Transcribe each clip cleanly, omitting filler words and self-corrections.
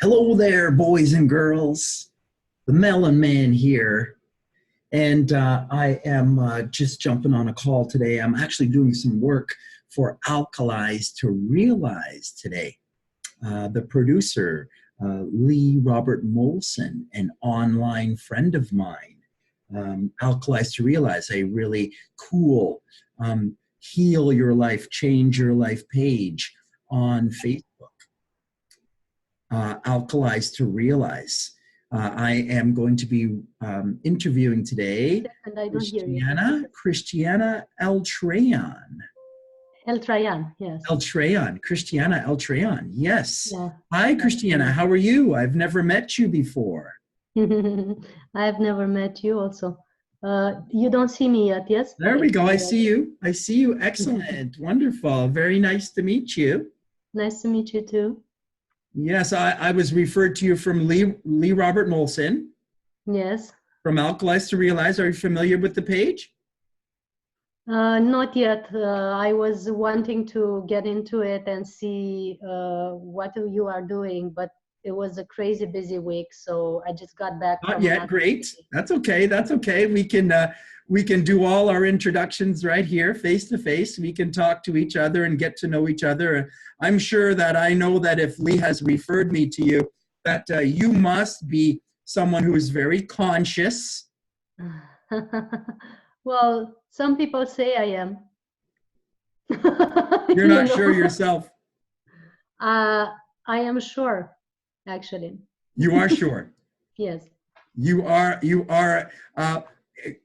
Hello there, boys and girls. The Melon Man here. And I am just jumping on a call today. I'm actually doing some work for Alkalize to Realize today. The producer, Lee Robert Molson, an online friend of mine, Alkalize to Realize, a really cool heal your life, change your life page on Facebook. Alkalize to Realize. I am going to be interviewing today And I don't hear you. Christiana Eltrayan. Eltrayan, yes. Christiana Eltrayan, yes. Yeah. Hi, Christiana, how are you? I've never met you before. I've never met you also. You don't see me yet, yes? There we go, I see you. I see you, excellent, wonderful, very nice to meet you. Nice to meet you too. Yes, I was referred to you from Lee Robert Molson. Yes. From Alkalize to Realize. Are you familiar with the page? Not yet. I was wanting to get into it and see what you are doing, but it was a crazy busy week, so I just got back. Not yet. Great. That's okay. That's okay. We can do all our introductions right here, face to face. We can talk to each other and get to know each other. I'm sure that I know that if Lee has referred me to you, that you must be someone who is very conscious. Well, some people say I am. You're not sure yourself. I am sure, actually. You are sure. Yes. You are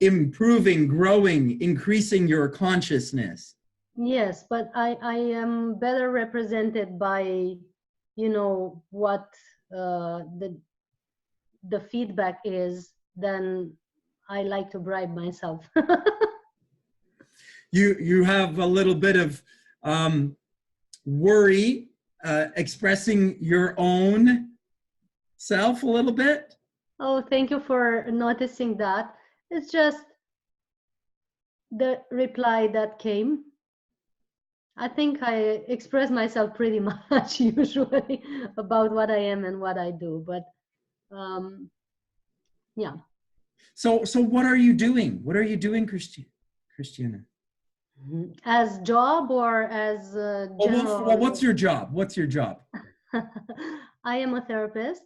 improving, growing, increasing your consciousness. Yes, but I am better represented by, what the feedback is than I like to bribe myself. You have a little bit of worry expressing your own self a little bit. Oh, thank you for noticing that. It's just the reply that came. I think I express myself pretty much usually about what I am and what I do, but yeah. So what are you doing? What are you doing, Christiana? As job or as general? Well, what's your job? What's your job? I am a therapist,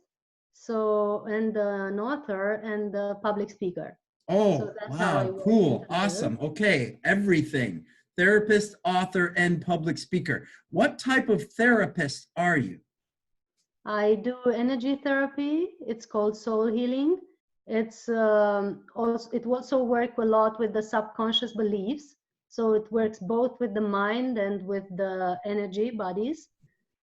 and an author and a public speaker. Oh, so wow, cool, awesome. Okay, everything. Therapist, author, and public speaker. What type of therapist are you? I do energy therapy. It's called soul healing. It also works a lot with the subconscious beliefs. So it works both with the mind and with the energy bodies.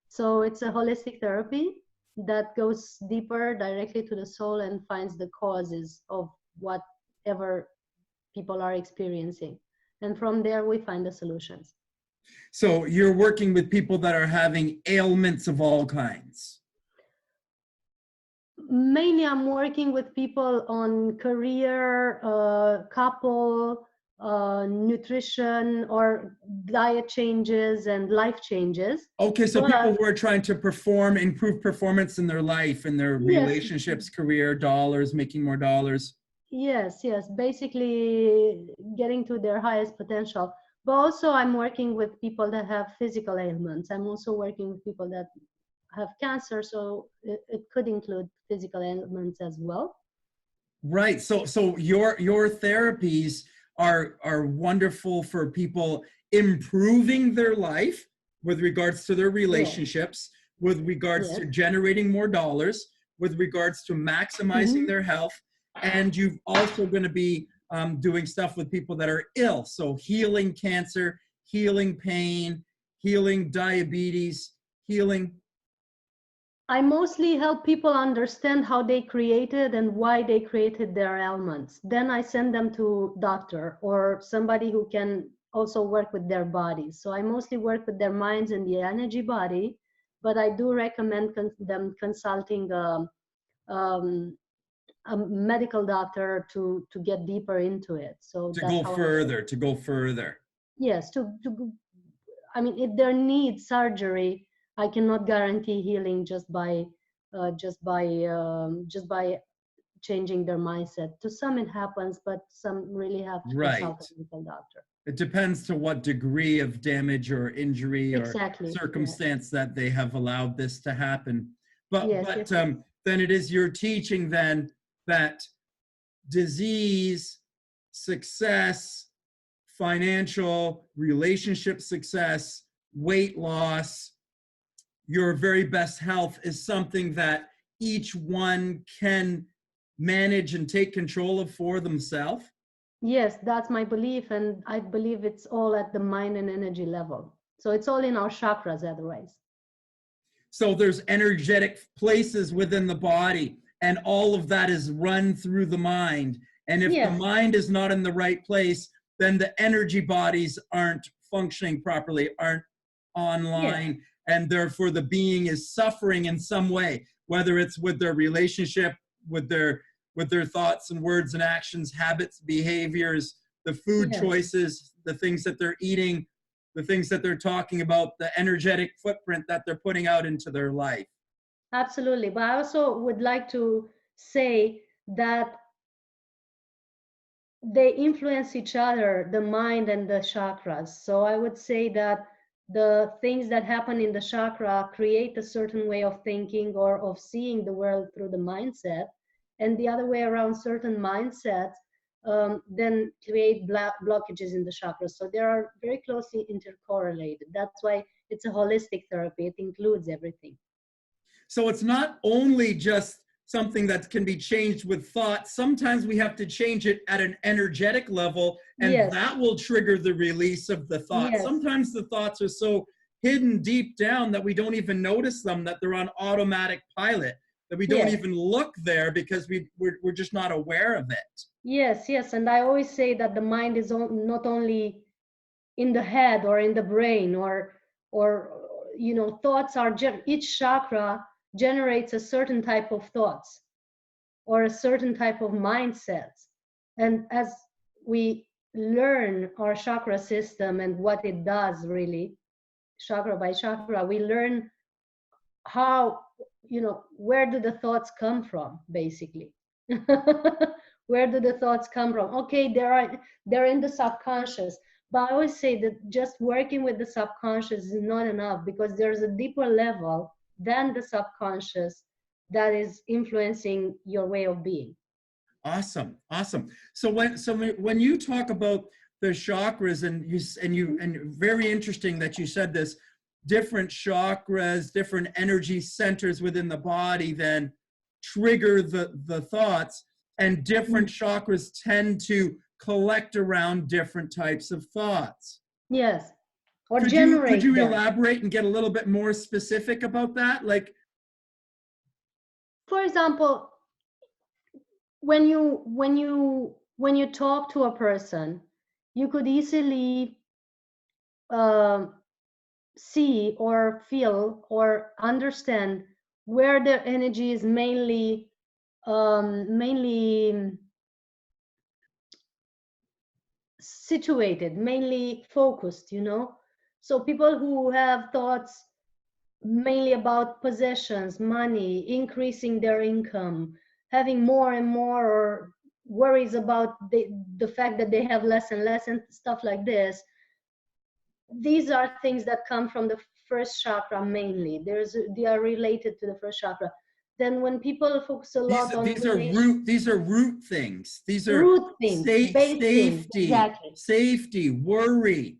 So it's a holistic therapy that goes deeper directly to the soul and finds the causes of whatever people are experiencing. And from there, we find the solutions. So you're working with people that are having ailments of all kinds. Mainly, I'm working with people on career, couple, nutrition or diet changes and life changes. Okay, so people who are trying to improve performance in their life, in their relationships, career, dollars, making more dollars. Yes, basically getting to their highest potential. But also I'm working with people that have physical ailments. I'm also working with people that have cancer, so it could include physical ailments as well. Right. So your therapies are wonderful for people improving their life with regards to their relationships, with regards to generating more dollars, with regards to maximizing their health. And you've also going to be doing stuff with people that are ill. So healing cancer, healing pain, healing diabetes, healing. I mostly help people understand how they created and why they created their ailments. Then I send them to doctor or somebody who can also work with their bodies. So I mostly work with their minds and the energy body, but I do recommend them consulting a medical doctor to get deeper into it. So to go further. Yes, I mean, if there needs surgery, I cannot guarantee healing just by just by changing their mindset. To some it happens, but some really have to consult Right. a medical doctor. It depends to what degree of damage or injury or Exactly. Yes. circumstance that they have allowed this to happen. But Yes. Yes. Yes. then it is your teaching then that disease, success, financial, relationship success, weight loss, your very best health is something that each one can manage and take control of for themselves. Yes, that's my belief, and I believe it's all at the mind and energy level. So it's all in our chakras, otherwise. So there's energetic places within the body, and all of that is run through the mind. And if the Yes. mind is not in the right place, then the energy bodies aren't functioning properly, aren't Yes. online, and therefore the being is suffering in some way, whether it's with their relationship, with their thoughts and words and actions, habits, behaviors, the food Yes. choices, the things that they're eating, the things that they're talking about, the energetic footprint that they're putting out into their life. Absolutely. But I also would like to say that they influence each other, the mind and the chakras. So I would say that the things that happen in the chakra create a certain way of thinking or of seeing the world through the mindset, and the other way around, certain mindsets then create blockages in the chakras. So they are very closely intercorrelated. That's why it's a holistic therapy. It includes everything. So it's not only just something that can be changed with thought. Sometimes we have to change it at an energetic level, and Yes, that will trigger the release of the thoughts. yes, Sometimes the thoughts are so hidden deep down that we don't even notice them, that they're on automatic pilot, that we don't yes. even look there because we're just not aware of it. Yes, yes, and I always say that the mind is not only in the head or in the brain, or thoughts are each chakra generates a certain type of thoughts or a certain type of mindsets, and as we learn our chakra system and what it does really, chakra by chakra, we learn how, where do the thoughts come from, basically. Where do the thoughts come from? Okay, they're in the subconscious, but I always say that just working with the subconscious is not enough, because there's a deeper level than the subconscious that is influencing your way of being. Awesome, awesome. So when you talk about the chakras, and very interesting that you said this, different chakras, different energy centers within the body then trigger the thoughts, and different chakras tend to collect around different types of thoughts. Yes, or Could you generate them. elaborate and get a little bit more specific about that? Like, For example, when you talk to a person, you could easily um see or feel or understand where their energy is mainly situated, mainly focused. So people who have thoughts mainly about possessions, money, increasing their income, having more and more, or worries about the fact that they have less and less and stuff like this. These are things that come from the first chakra mainly. They are related to the first chakra. Then when people focus a lot on these are root things. These are root things, base things, exactly. safety, worry,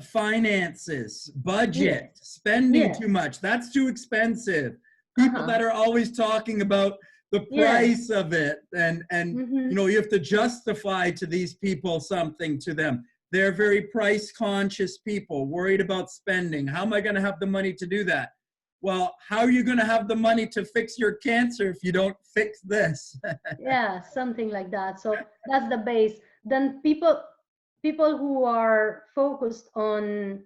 finances, Yes, budget, spending yes, too much. That's too expensive. People uh-huh, that are always talking about the yes, price of it, and mm-hmm. you have to justify to these people something to them. They're very price conscious people, worried about spending. How am I going to have the money to do that? Well, how are you going to have the money to fix your cancer if you don't fix this? Yeah, something like that. So that's the base. Then people who are focused on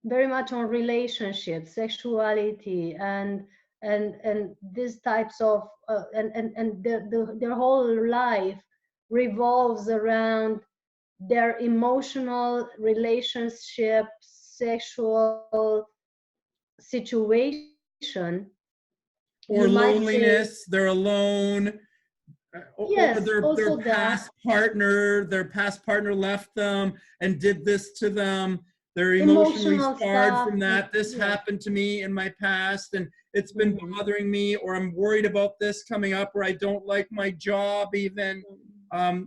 very much on relationships, sexuality, and these types of and their whole life revolves around their emotional relationship, sexual situation. or You might say, loneliness, they're alone, or yes, their also that. their past partner left them and did this to them. They're emotionally Emotional scarred stuff. from that. This Yes. happened to me in my past and it's been Mhm. bothering me, or I'm worried about this coming up, or I don't like my job even.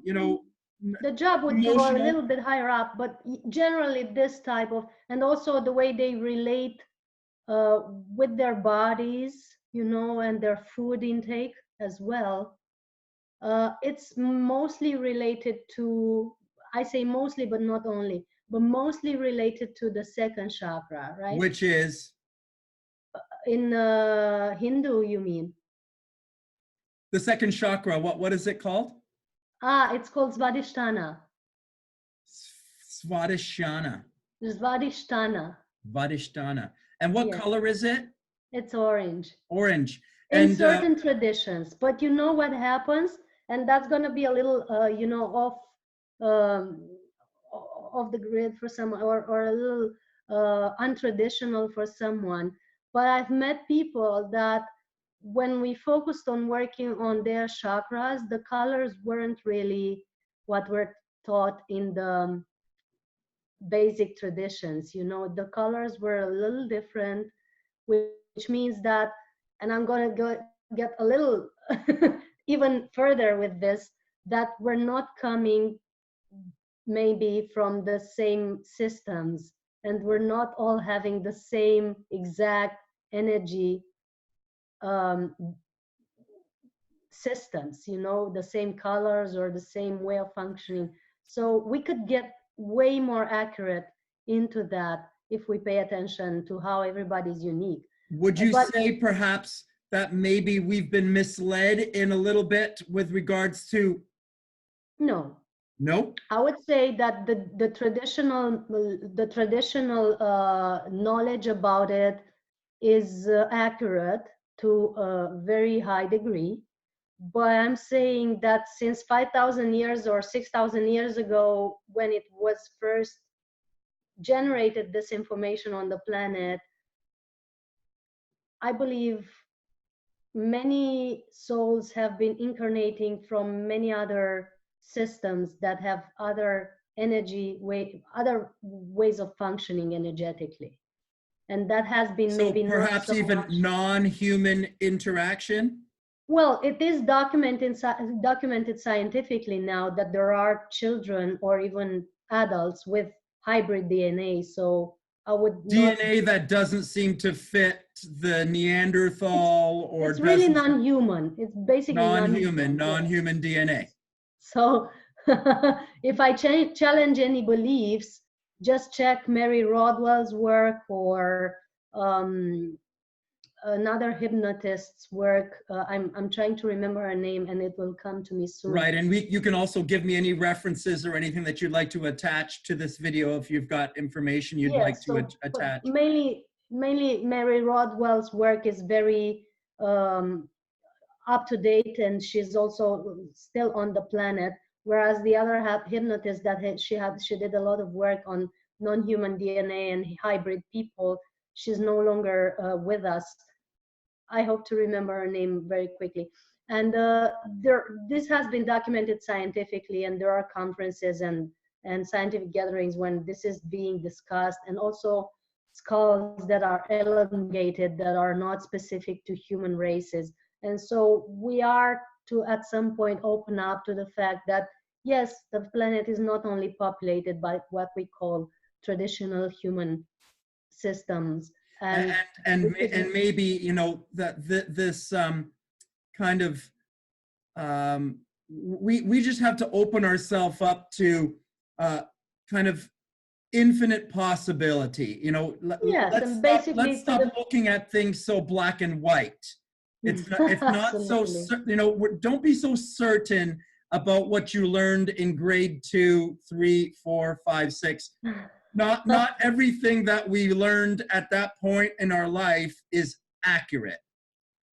You know, The job would go a emotional, little bit higher up, but generally this type of, and also the way they relate uh, with their bodies, you know, and their food intake as well. It's mostly related to, I say mostly, but not only, but mostly related to the second chakra, right? which is In Hindu, you mean? the second chakra. What is it called? Ah, it's called Svadhisthana. Svadhisthana. Svadhisthana. Vadishtana. And what Yes, color is it? it's orange. Orange. In And certain traditions, but you know what happens, and that's going to be a little you know, um, off the grid for some, or a little untraditional for someone, but I've met people that when we focused on working on their chakras, the colors weren't really what were taught in the basic traditions. You know, the colors were a little different, which means that, and I'm going to get a little even further with this, that we're not coming maybe from the same systems, and we're not all having the same exact energy um, systems, you know, the same colors or the same way of functioning. So we could get way more accurate into that if we pay attention to how everybody's unique. would you But say perhaps that maybe we've been misled in a little bit with regards to, no, no? I would say that the traditional knowledge about it is accurate to a very high degree. But I'm saying that since 5,000 years or 6,000 years ago, when it was first generated, this information on the planet, I believe many souls have been incarnating from many other systems that have other ways of functioning energetically, and that has been So maybe not perhaps so even much. non-human interaction? Well, it is documented scientifically now that there are children or even adults with hybrid DNA. So I would not. DNA that doesn't seem to fit the It's Neanderthal or it's really doesn't, non-human. It's basically non-human, non-human. Yes. non-human DNA. So if I challenge any beliefs, just check Mary Rodwell's work or um, another hypnotist's work. I'm trying to remember her name, and it will come to me soon. Right, and you can also give me any references or anything that you'd like to attach to this video if you've got information you'd like Yes. to So, but attach. mainly Mary Rodwell's work is very um, up to date, and she's also still on the planet. Whereas the other hypnotist that she did a lot of work on non-human DNA and hybrid people. She's no longer with us. I hope to remember her name very quickly. And this has been documented scientifically, and there are conferences and scientific gatherings when this is being discussed, and also skulls that are elongated that are not specific to human races. And so we are to at some point open up to the fact that yes, the planet is not only populated by what we call traditional human systems, and and we and, could. and maybe you know that this kind of we just have to open ourselves up to uh, kind of infinite possibility. You know, Yes, and basically let's to stop the. looking at things so black and white. It's not so, Absolutely. you know, don't be so certain about what you learned in grade 2, 3, 4, 5, 6. Not everything that we learned at that point in our life is accurate.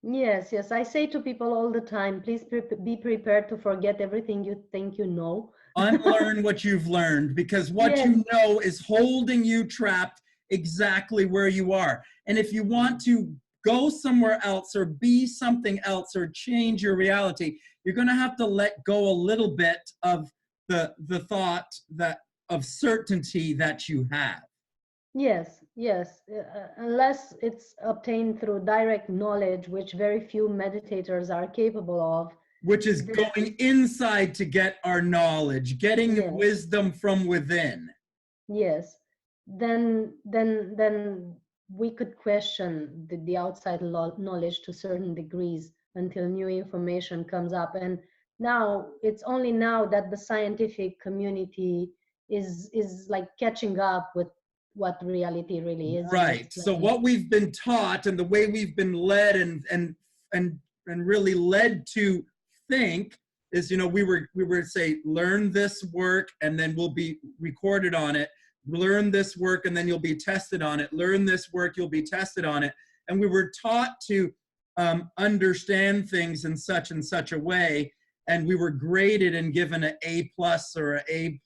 Yes, yes. I say to people all the time, please be prepared to forget everything you think you know. Unlearn what you've learned, because what Yes, you know is holding you trapped exactly where you are. And if you want to go somewhere else or be something else or change your reality, you're going to have to let go a little bit of the thought that of certainty that you have. Yes, yes. Unless it's obtained through direct knowledge, which very few meditators are capable of. Which is Then, going inside to get our knowledge, getting yes, wisdom from within. yes. Then we could question the outside knowledge to certain degrees until new information comes up. And now it's only now that the scientific community is like catching up with what reality really is and Right. So explaining. what we've been taught and the way we've been led and really led to think is, you know, we were say, learn this work and then we'll be recorded on it. Learn this work and then you'll be tested on it. Learn this work, you'll be tested on it. And we were taught to understand things in such and such a way, and we were graded and given an A plus or a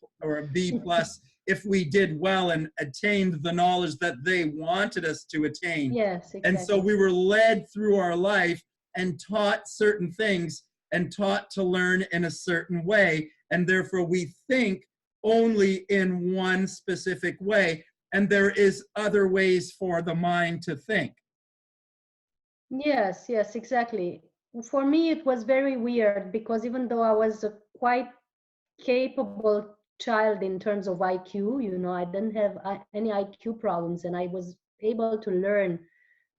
B plus if we did well and attained the knowledge that they wanted us to attain. Yes, And so exactly. we were led through our life and taught certain things and taught to learn in a certain way. And therefore we think only in one specific way. And there is other ways for the mind to think. Yes, yes, exactly. For me, it was very weird because even though I was a quite capable child in terms of IQ, you know, I didn't have any IQ problems, and I was able to learn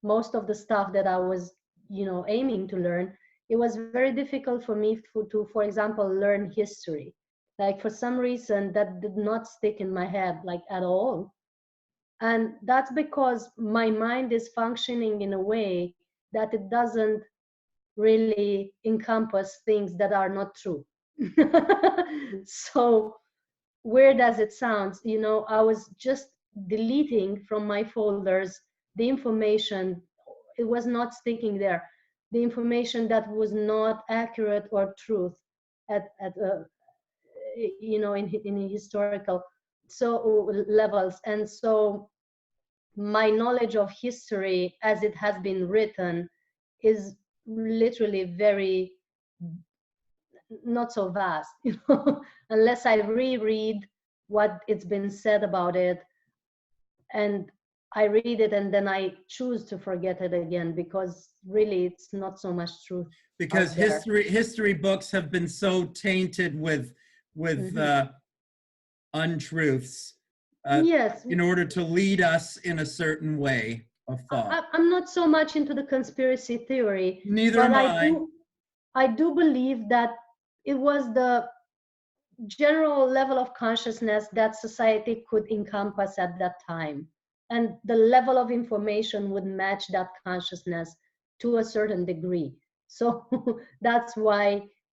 most of the stuff that I was, you know, aiming to learn. It was very difficult for me to, for example, learn history. Like for some reason that did not stick in my head, like at all. And that's because my mind is functioning in a way that it doesn't really encompass things that are not true. So weird as it sounds, you know, I was just deleting from my folders the information. It was not sticking there. The information that was not accurate or truth at you know, in historical levels. And so my knowledge of history as it has been written is literally very not so vast, you know, unless I reread what it's been said about it, and I read it and then I choose to forget it again because really it's not so much truth Because out there. history books have been so tainted with Hmm. untruths Yes, in order to lead us in a certain way of thought. I'm not so much into the conspiracy theory, Neither but am I. I do believe that it was the general level of consciousness that society could encompass at that time. And the level of information would match that consciousness to a certain degree. So that's why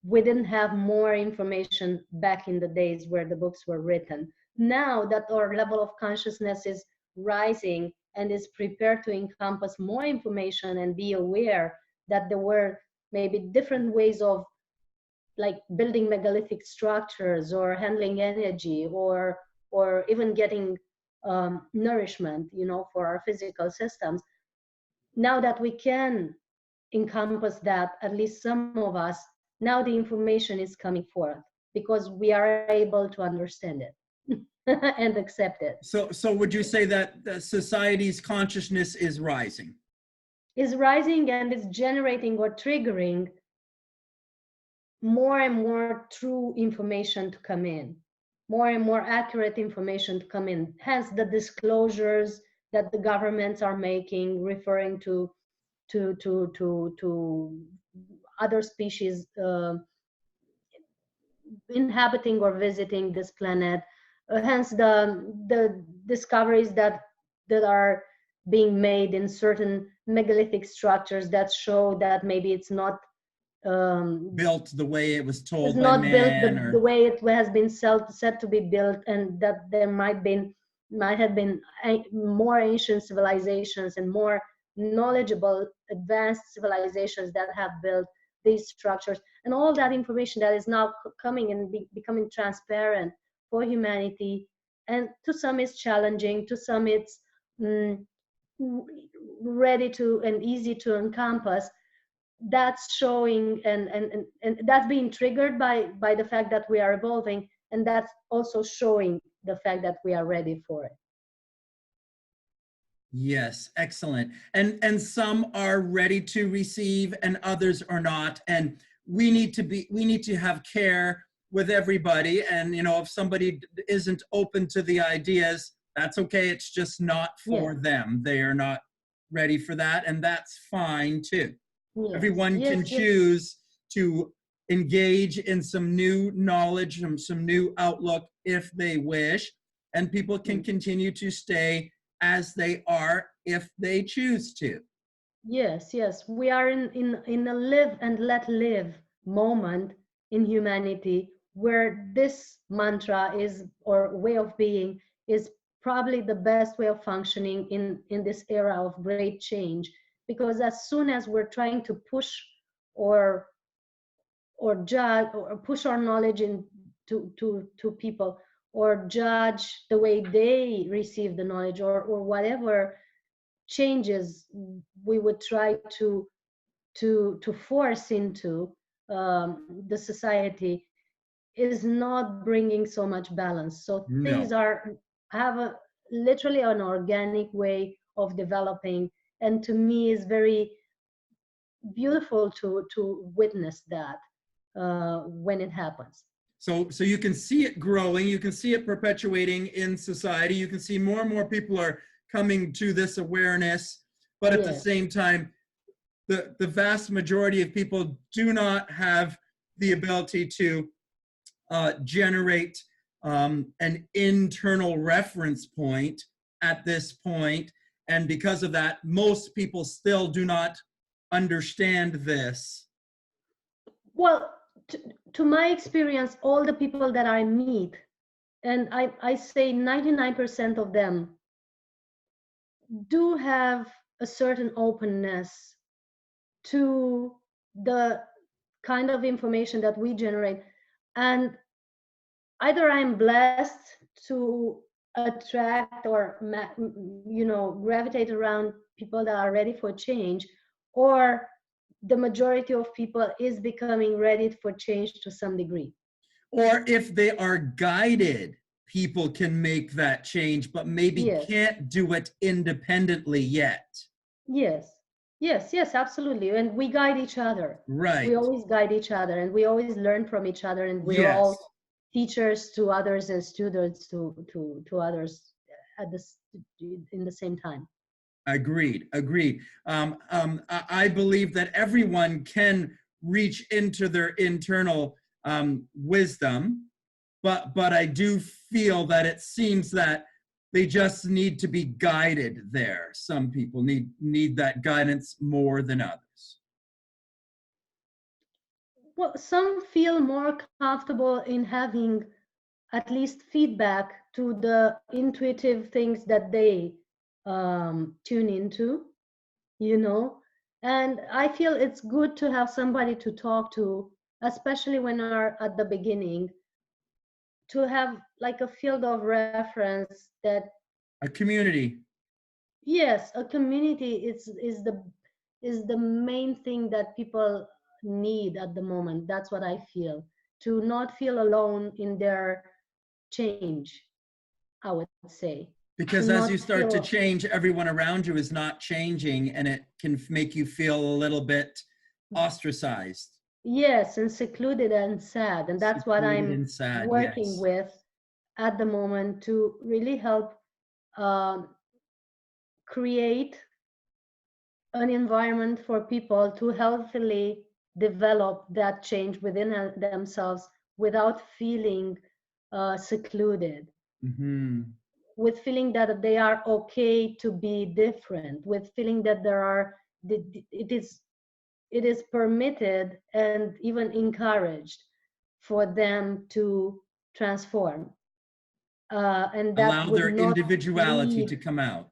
we didn't have more information back in the days where the books were written. Now that our level of consciousness is rising and is prepared to encompass more information and be aware that there were maybe different ways of like building megalithic structures or handling energy or even getting nourishment, you know, for our physical systems. Now that we can encompass that, at least some of us, now the information is coming forth because we are able to understand it and accept it. So would you say that society's consciousness is rising? Is rising and is generating or triggering more and more true information to come in, more and more accurate information to come in. Hence the disclosures that the governments are making, referring to other species inhabiting or visiting this planet. Hence the discoveries that are being made in certain megalithic structures that show that maybe it's not Built the way it was is told by not built man, the or way it has been said to be built, and that there might have been more ancient civilizations and more knowledgeable advanced civilizations that have built these structures, and all that information that is now coming and becoming transparent for humanity. And to some it's challenging, to some it's mm, ready to and easy to encompass, that's showing, and that's being triggered by the fact that we are evolving, and that's also showing the fact that we are ready for it. Yes, excellent. And some are ready to receive and others are not. And we need to have care with everybody. And you know, if somebody isn't open to the ideas, that's okay. It's just not for Yes, them. They are not ready for that, and that's fine too. yes, Everyone can yes, yes, choose to engage in some new knowledge and some new outlook if they wish, and people can continue to stay as they are if they choose to. yes, yes. We are in a live and let live moment in humanity where this mantra is, or way of being, is probably the best way of functioning in this era of great change. Because as soon as we're trying to push or judge or push our knowledge in to people, or judge the way they receive the knowledge, or whatever changes we would try to force into the society, is not bringing so much balance. So things No. are have a literally an organic way of developing, and to me is very beautiful to witness that when it happens. So you can see it growing, you can see it perpetuating in society, you can see more and more people are coming to this awareness, but at the Yes. same time, the vast majority of people do not have the ability to generate an internal reference point at this point. And because of that, most people still do not understand this. Well, to my experience, all the people that I meet, and I say 99% of them do have a certain openness to the kind of information that we generate. And either I'm blessed to attract or gravitate around people that are ready for change, or the majority of people is becoming ready for change to some degree. Or if they are guided, people can make that change, but maybe Yes, can't do it independently yet. yes, yes, yes, absolutely. And we guide each other. We Right. always guide each other, and we always learn from each other, and we're Yes. all teachers to others and students to others at this in the same time. Agreed. Agreed. I believe that everyone can reach into their internal wisdom, but I do feel that it seems that they just need to be guided there. Some people need that guidance more than others. Well, some feel more comfortable in having at least feedback to the intuitive things that they tune into, you know. And I feel it's good to have somebody to talk to, especially when are at the beginning, to have like a field of reference that, A community. yes, a community is the main thing that people need at the moment. That's what I feel, to not feel alone in their change, I would say. To Because as not you start to feel, change, everyone around you is not changing, and it can make you feel a little bit ostracized, yes, and secluded and sad. And that's what secluded, I'm and sad. working Yes. with at the moment, to really help um, create an environment for people to healthily develop that change within themselves without feeling secluded, Hmm. with feeling that they are okay to be different, with feeling that it is permitted and even encouraged for them to transform, and that Allow would their not individuality lead, to come out.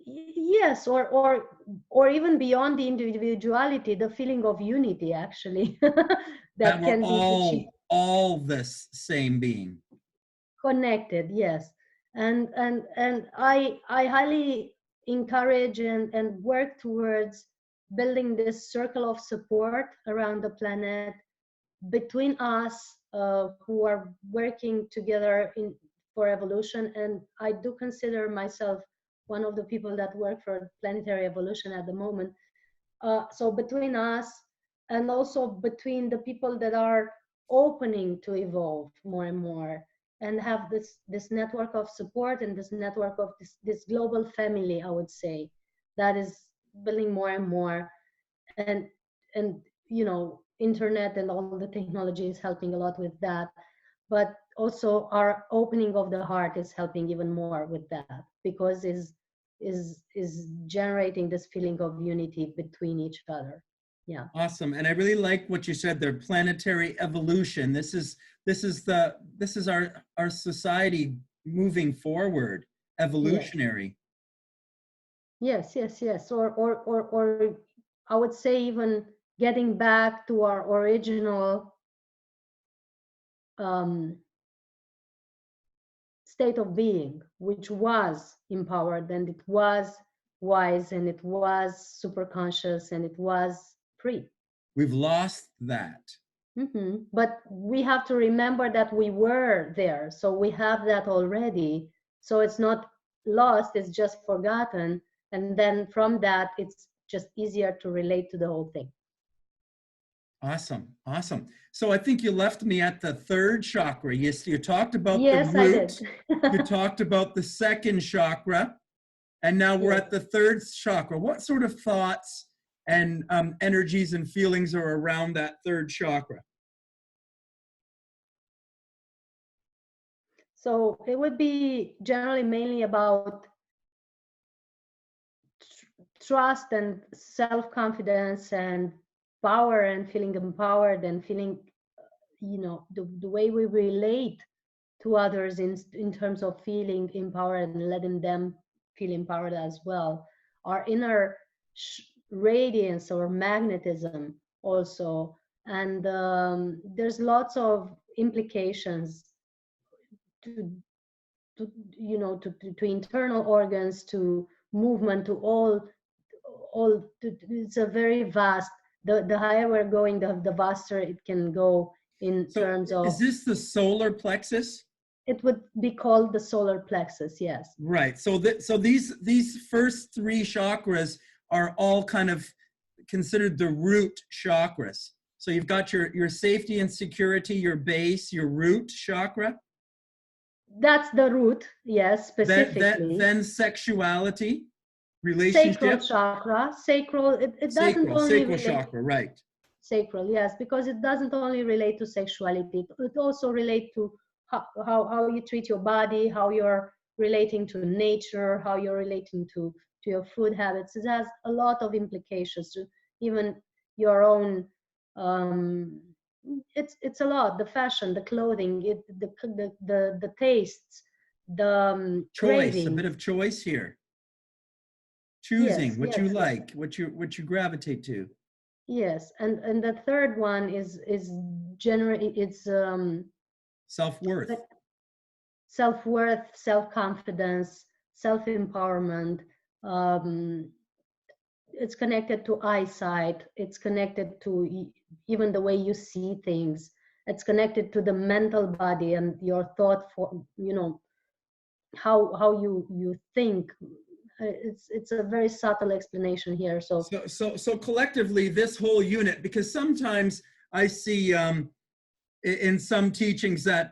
yes, or even beyond the individuality, the feeling of unity, actually, That that we're can be achieved. all this same being. Connected, yes. And I highly encourage and work towards building this circle of support around the planet between us who are working together for evolution. And I do consider myself one of the people that work for planetary evolution at the moment. So between us, and also between the people that are opening to evolve more and more, and have this network of support and this network of this global family, I would say, that is building more and more. and and internet and all the technology is helping a lot with that, but also our opening of the heart is helping even more with that, because is generating this feeling of unity between each other. Yeah. Awesome. And I really like what you said there, planetary evolution. This is our society moving forward, Yes. evolutionary. Yes, yes, yes. Or I would say even getting back to our original um, state of being, which was empowered, and it was wise, and it was super conscious, and it was free. We've lost that. But we have to remember that we were there. So we have that already. So it's not lost, it's just forgotten. And then from that, it's just easier to relate to the whole thing. Awesome. Awesome. So I think you left me at the third chakra. You talked about the Yes, I did. root. You talked about the second chakra. And now we're Yes. at the third chakra. What sort of thoughts and energies and feelings are around that third chakra? So it would be generally mainly about trust and self-confidence and power, and feeling empowered, and feeling the way we relate to others in terms of feeling empowered and letting them feel empowered as well. Our inner radiance or magnetism also. And there's lots of implications to to internal organs, to movement, to it's a very vast, the higher we're going, the vaster it can go in So terms is of. this the solar plexus? It would be called the solar plexus, yes. Right. So these first three chakras are all kind of considered the root chakras. So you've got your safety and security, your base, your root chakra. That's the root, yes, specifically. Then sexuality, Sacral relationship, chakra, sacral, it doesn't only sacral relate. chakra, right. Sacral, yes, because it doesn't only relate to sexuality, it also relates to how you treat your body, how you're relating to nature, how you're relating to your food habits. It has a lot of implications to even your own. um, it's a lot. The fashion, the clothing, the tastes, the Choice, a bit cravings. of choice here. Yes, Choosing what you yes, yes. like, what you gravitate to. Yes, and the third one is generally it's Self-worth. self-worth, self-confidence, self-empowerment. Um, it's connected to eyesight. It's connected to even the way you see things. It's connected to the mental body and your thought for how you think. It's a very subtle explanation here. So So collectively, this whole unit, because sometimes I see in some teachings that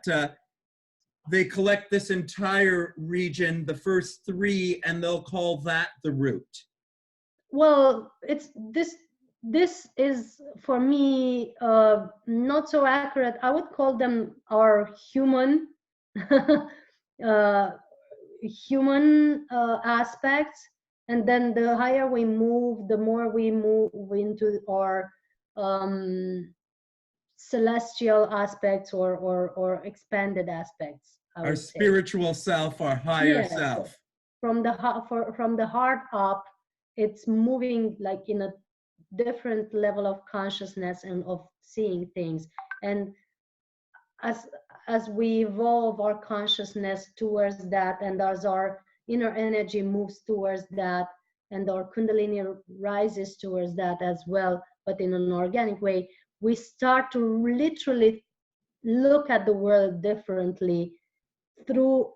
they collect this entire region, the first three, and they'll call that the root. well, it's this is for me not so accurate. I would call them our human uh, human aspects, and then the higher we move, the more we move into our um, celestial aspects, or expanded aspects, I Our would say. spiritual self, our higher Yes, self. from from the heart up, it's moving like in a different level of consciousness and of seeing things. And as as we evolve our consciousness towards that, and as our inner energy moves towards that, and our kundalini rises towards that as well, but in an organic way, we start to literally look at the world differently through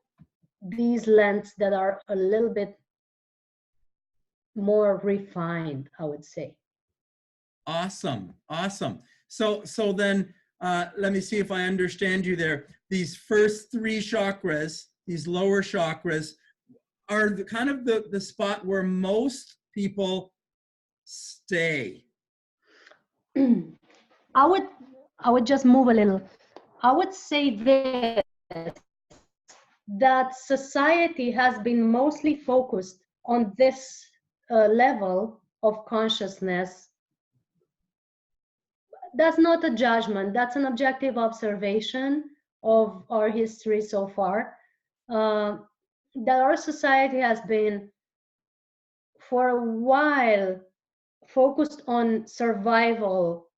these lenses that are a little bit more refined, I would say. Awesome. Awesome. So then let me see if I understand you there. These first three chakras, these lower chakras, are the kind of the spot where most people stay. I would I would just move a little. I would say this, that society has been mostly focused on this level of consciousness. That's not a judgment, that's an objective observation of our history so far. That our society has been for a while focused on survival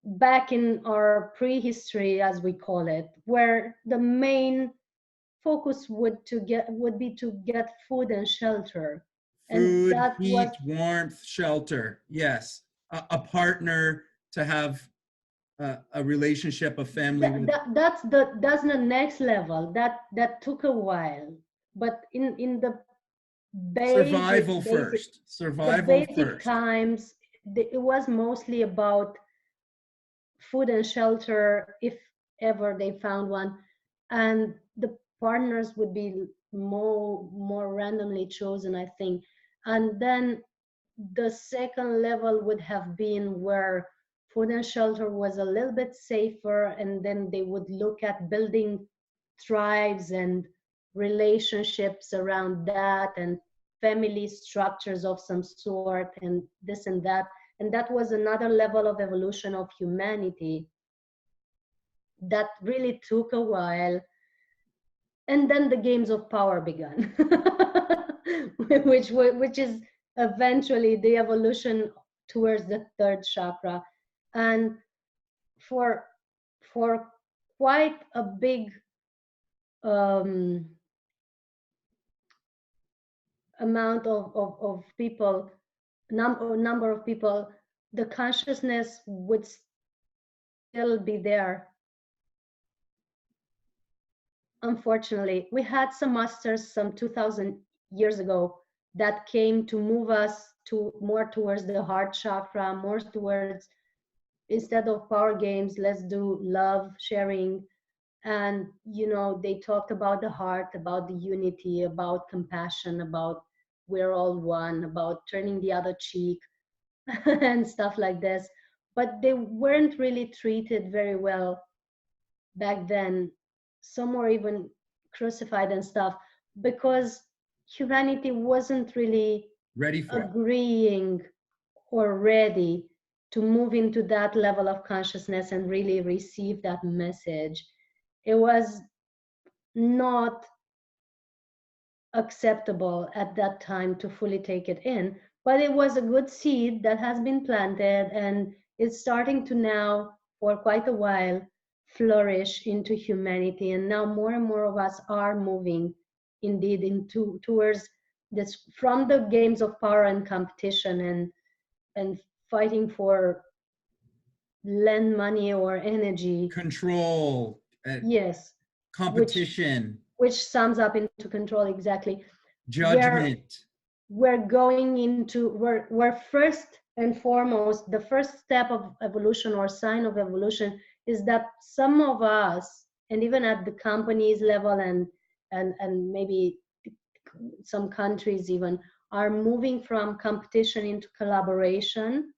back in our prehistory, as we call it, where the main focus would be to get food and shelter. And Food, that was heat, warmth, shelter. Yes. A partner to have a relationship, a family with. that's the next level that took a while, but in the Survival basic first. the Survival basic first. times, it was mostly about food and shelter, if ever they found one, and the partners would be more randomly chosen, I think. And then the second level would have been where food and shelter was a little bit safer, and then they would look at building tribes and relationships around that, and family structures of some sort, and this and that. And that was another level of evolution of humanity that really took a while. And then the games of power began, which is eventually the evolution towards the third chakra. And for for quite a big um, amount of people, number of people, the consciousness would still be there. Unfortunately, we had some masters some 2000 years ago that came to move us to more towards the heart chakra, more towards, instead of power games, let's do love sharing. And they talked about the heart, about the unity, about compassion, about we're all one, about turning the other cheek and stuff like this. But they weren't really treated very well back then. Some were even crucified and stuff, because humanity wasn't really Ready for it. agreeing or ready to move into that level of consciousness and really receive that message. It was not acceptable at that time to fully take it in, but it was a good seed that has been planted, and it's starting to now, for quite a while, flourish into humanity. And now more and more of us are moving indeed into towards this, from the games of power and competition and fighting for land, money, or energy. Control, Yes, which competition, which sums up into control, exactly. Where judgment. we're going into, we're first and foremost, the first step of evolution or sign of evolution is that some of us, and even at the companies level and maybe some countries even, are moving from competition into collaboration.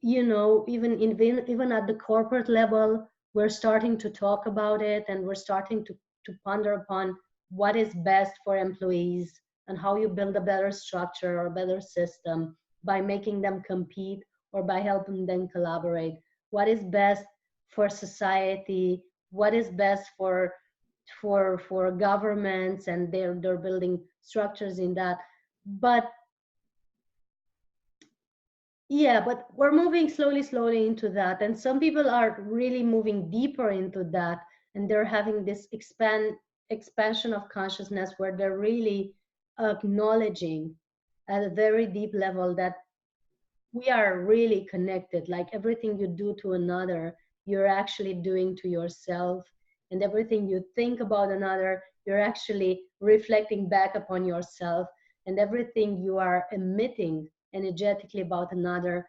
Even at the corporate level, we're starting to talk about it, and we're starting to ponder upon what is best for employees and how you build a better structure or better system by making them compete or by helping them collaborate. What is best for society? What is best for governments, and they're building structures in that. But yeah, but we're moving slowly into that. And some people are really moving deeper into that. And they're having this expansion of consciousness where they're really acknowledging at a very deep level that we are really connected. Like everything you do to another, you're actually doing to yourself. And everything you think about another, you're actually reflecting back upon yourself. And everything you are emitting energetically about another,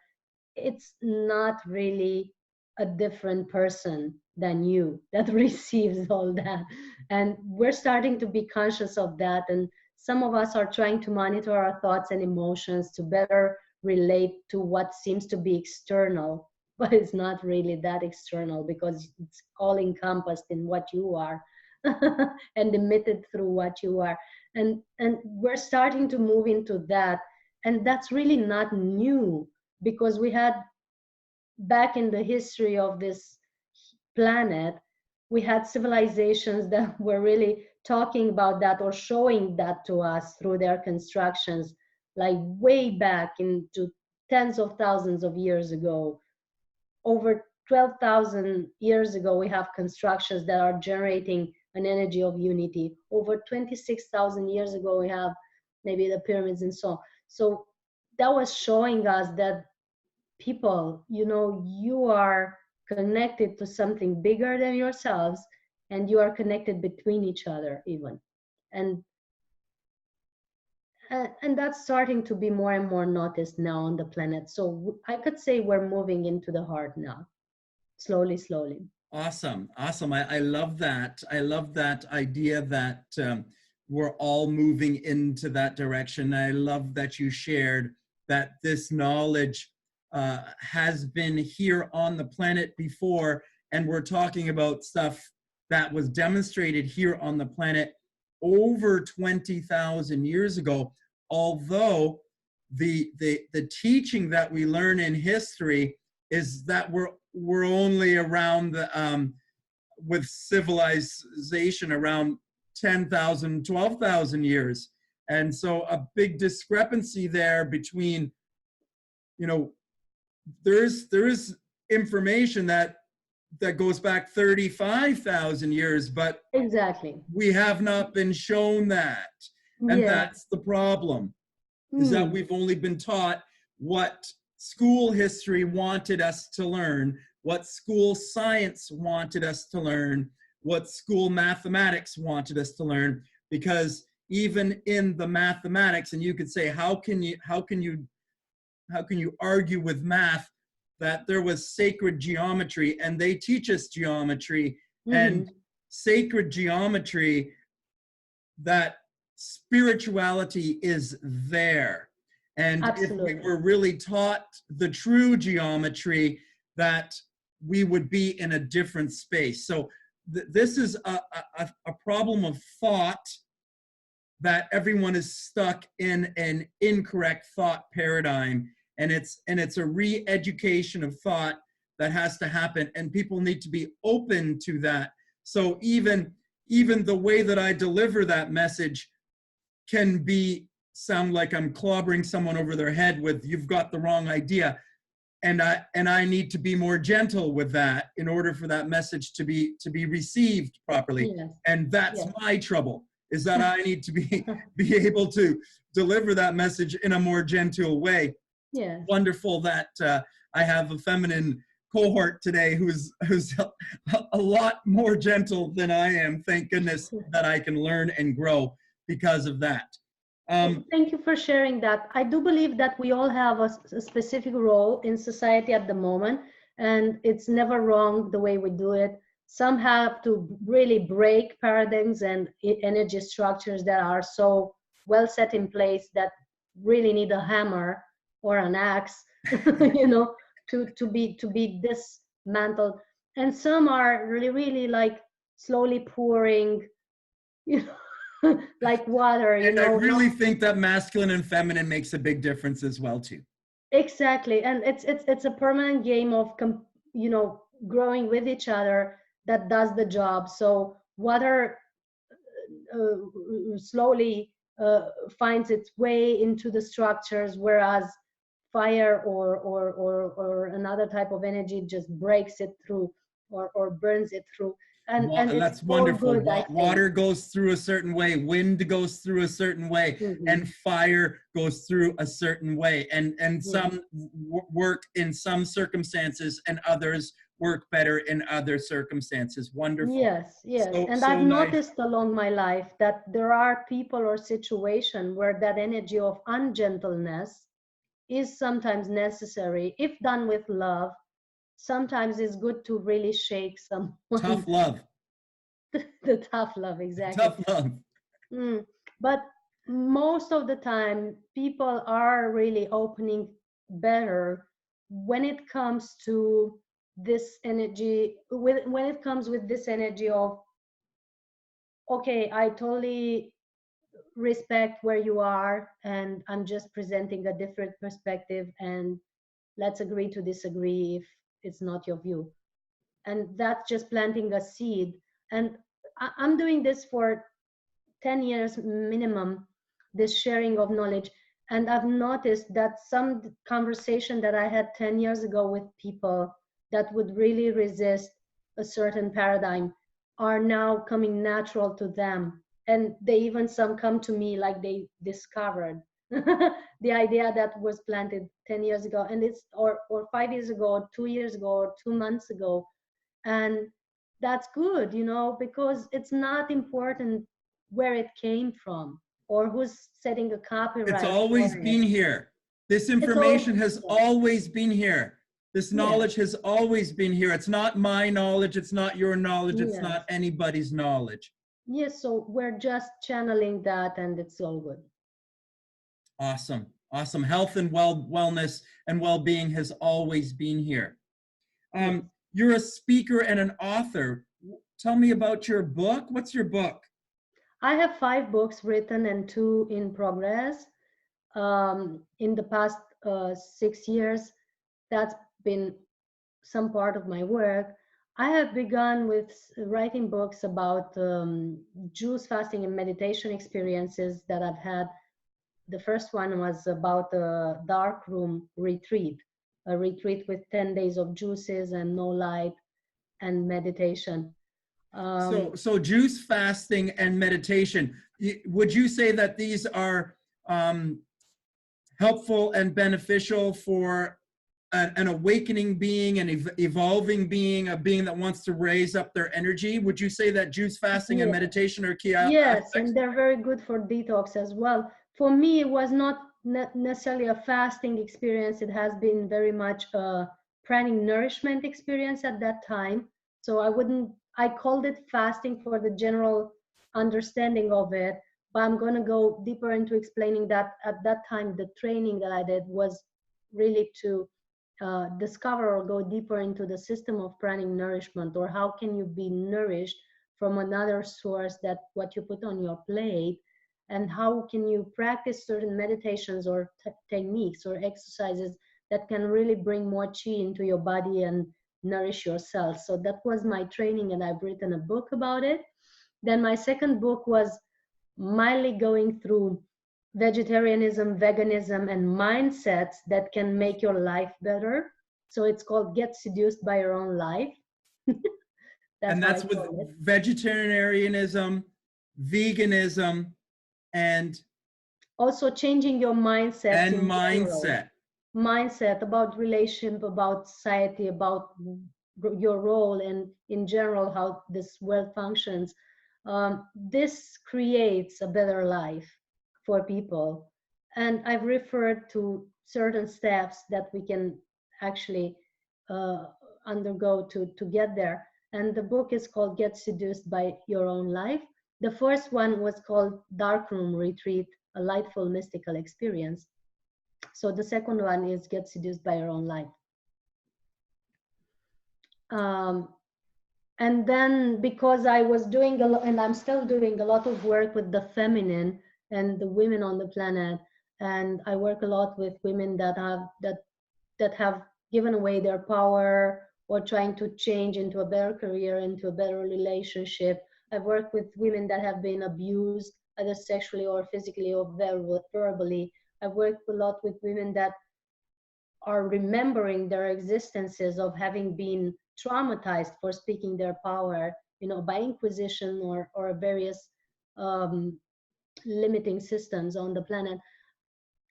it's not really a different person than you that receives all that. And we're starting to be conscious of that. And some of us are trying to monitor our thoughts and emotions to better relate to what seems to be external, but it's not really that external because it's all encompassed in what you are and emitted through what you are. And we're starting to move into that. And that's really not new because we had back in the history of this planet, we had civilizations that were really talking about that or showing that to us through their constructions, like way back into tens of thousands of years ago. Over 12,000 years ago, we have constructions that are generating an energy of unity. Over 26,000 years ago, we have maybe the pyramids and so on. So that was showing us that people, you are connected to something bigger than yourselves, and you are connected between each other even. And and that's starting to be more and more noticed now on the planet. So I could say we're moving into the heart now, slowly, slowly. Awesome. Awesome. I love that. I love that idea that we're all moving into that direction. I love that you shared that this knowledge has been here on the planet before, and we're talking about stuff that was demonstrated here on the planet over 20,000 years ago. Although the teaching that we learn in history is that we're only around the, with civilization around 10,000, 12,000 years. And so a big discrepancy there between, there is information that goes back 35,000 years, but Exactly. we have not been shown that. And Yeah. that's the problem, is that we've only been taught what school history wanted us to learn, what school science wanted us to learn, what school mathematics wanted us to learn. Because even in the mathematics, and you could say, how can you argue with math that there was sacred geometry, and they teach us geometry and sacred geometry, that spirituality is there. And Absolutely. if we were really taught the true geometry, that we would be in a different space. So this is a problem of thought, that everyone is stuck in an incorrect thought paradigm. And it's a re-education of thought that has to happen, and people need to be open to that. So even the way that I deliver that message can sound like I'm clobbering someone over their head with, you've got the wrong idea. And I need to be more gentle with that in order for that message to be received properly. Yes. And that's Yes. my trouble, is that I need to be able to deliver that message in a more gentle way. Yes. Wonderful that I have a feminine cohort today who's a lot more gentle than I am. Thank goodness that I can learn and grow because of that. Thank you for sharing that. I do believe that we all have a specific role in society at the moment, and it's never wrong the way we do it. Some have to really break paradigms and energy structures that are so well set in place that really need a hammer or an axe, to be dismantled. And some are really like slowly pouring, like water, And I really think that masculine and feminine makes a big difference as well too. Exactly. And it's a permanent game of growing with each other that does the job. So water slowly finds its way into the structures, whereas fire or another type of energy just breaks it through or burns it through. and it's That's all wonderful. good, I think. Water goes through a certain way, wind goes through a certain way, Hmm. and fire goes through a certain way. And Yeah. some work in some circumstances, and others work better in other circumstances. Wonderful. Yes, yes. So And so I've nice. noticed along my life that there are people or situation where that energy of ungentleness is sometimes necessary. If done with love, sometimes it's good to really shake Tough someone. love. The tough love, exactly. Tough love. Mm. But most of the time, people are really opening better when it comes to this energy, when it comes with this energy of, okay, I totally respect where you are, and I'm just presenting a different perspective, and let's agree to disagree if it's not your view. And that's just planting a seed. And I'm doing this for 10 years minimum, this sharing of knowledge. And I've noticed that some conversation that I had 10 years ago with people that would really resist a certain paradigm are now coming natural to them. And they even some come to me like they discovered the idea that was planted 10 years ago, and it's or 5 years ago, or 2 years ago, or 2 months ago. And that's good, because it's not important where it came from or who's setting a It's copyright always for it. been here. This It's always information been has there. always been here. This Yes, knowledge has always been here. It's not my knowledge. It's not your knowledge. It's yes, not anybody's knowledge. yes. So we're just channeling that, and it's all good. Awesome. Awesome. Health and wellness and well-being has always been here. Yes. You're a speaker and an author. Tell me about your book. What's your book? I have 5 books written and 2 in progress. In the past 6 years, that's been some part of my work. I have begun with writing books about juice fasting and meditation experiences that I've had. The first one was about a dark room retreat, a retreat with 10 days of juices and no light and meditation. So juice fasting and meditation. Would you say that these are um, helpful and beneficial for an awakening being, an evolving being, a being that wants to raise up their energy? Would you say that juice fasting and Yeah. meditation are key Yes, aspects? and they're very good for detox as well. For me, it was not necessarily a fasting experience. It has been very much a pranic nourishment experience at that time. So I called it fasting for the general understanding of it. But I'm going to go deeper into explaining that at that time, the training that I did was really to discover or go deeper into the system of pranic nourishment, or how can you be nourished from another source that what you put on your plate, and how can you practice certain meditations or techniques or exercises that can really bring more chi into your body and nourish yourself. So that was my training, and I've written a book about it. Then my second book was mildly going through vegetarianism, veganism, and mindsets that can make your life better. So it's called Get Seduced by Your Own Life. That's And how I that's with call it. vegetarianism, veganism, and Also changing your mindsets in general. mindset. Mindset about relationship, about society, about your role, and in general how this world functions. This creates a better life for people. And I've referred to certain steps that we can actually uh, undergo to get there. And the book is called Get Seduced by Your Own Life. The first one was called Darkroom Retreat, a lightful mystical experience. So the second one is Get Seduced by Your Own Life. Um, and then because I was doing a lot, and I'm still doing a lot of work with the feminine and the women on the planet, and I work a lot with women that have given away their power or trying to change into a better career, into a better relationship. I've worked with women that have been abused, either sexually or physically or verbally. I've worked a lot with women that are remembering their existences of having been traumatized for speaking their power by inquisition or various um, limiting systems on the planet.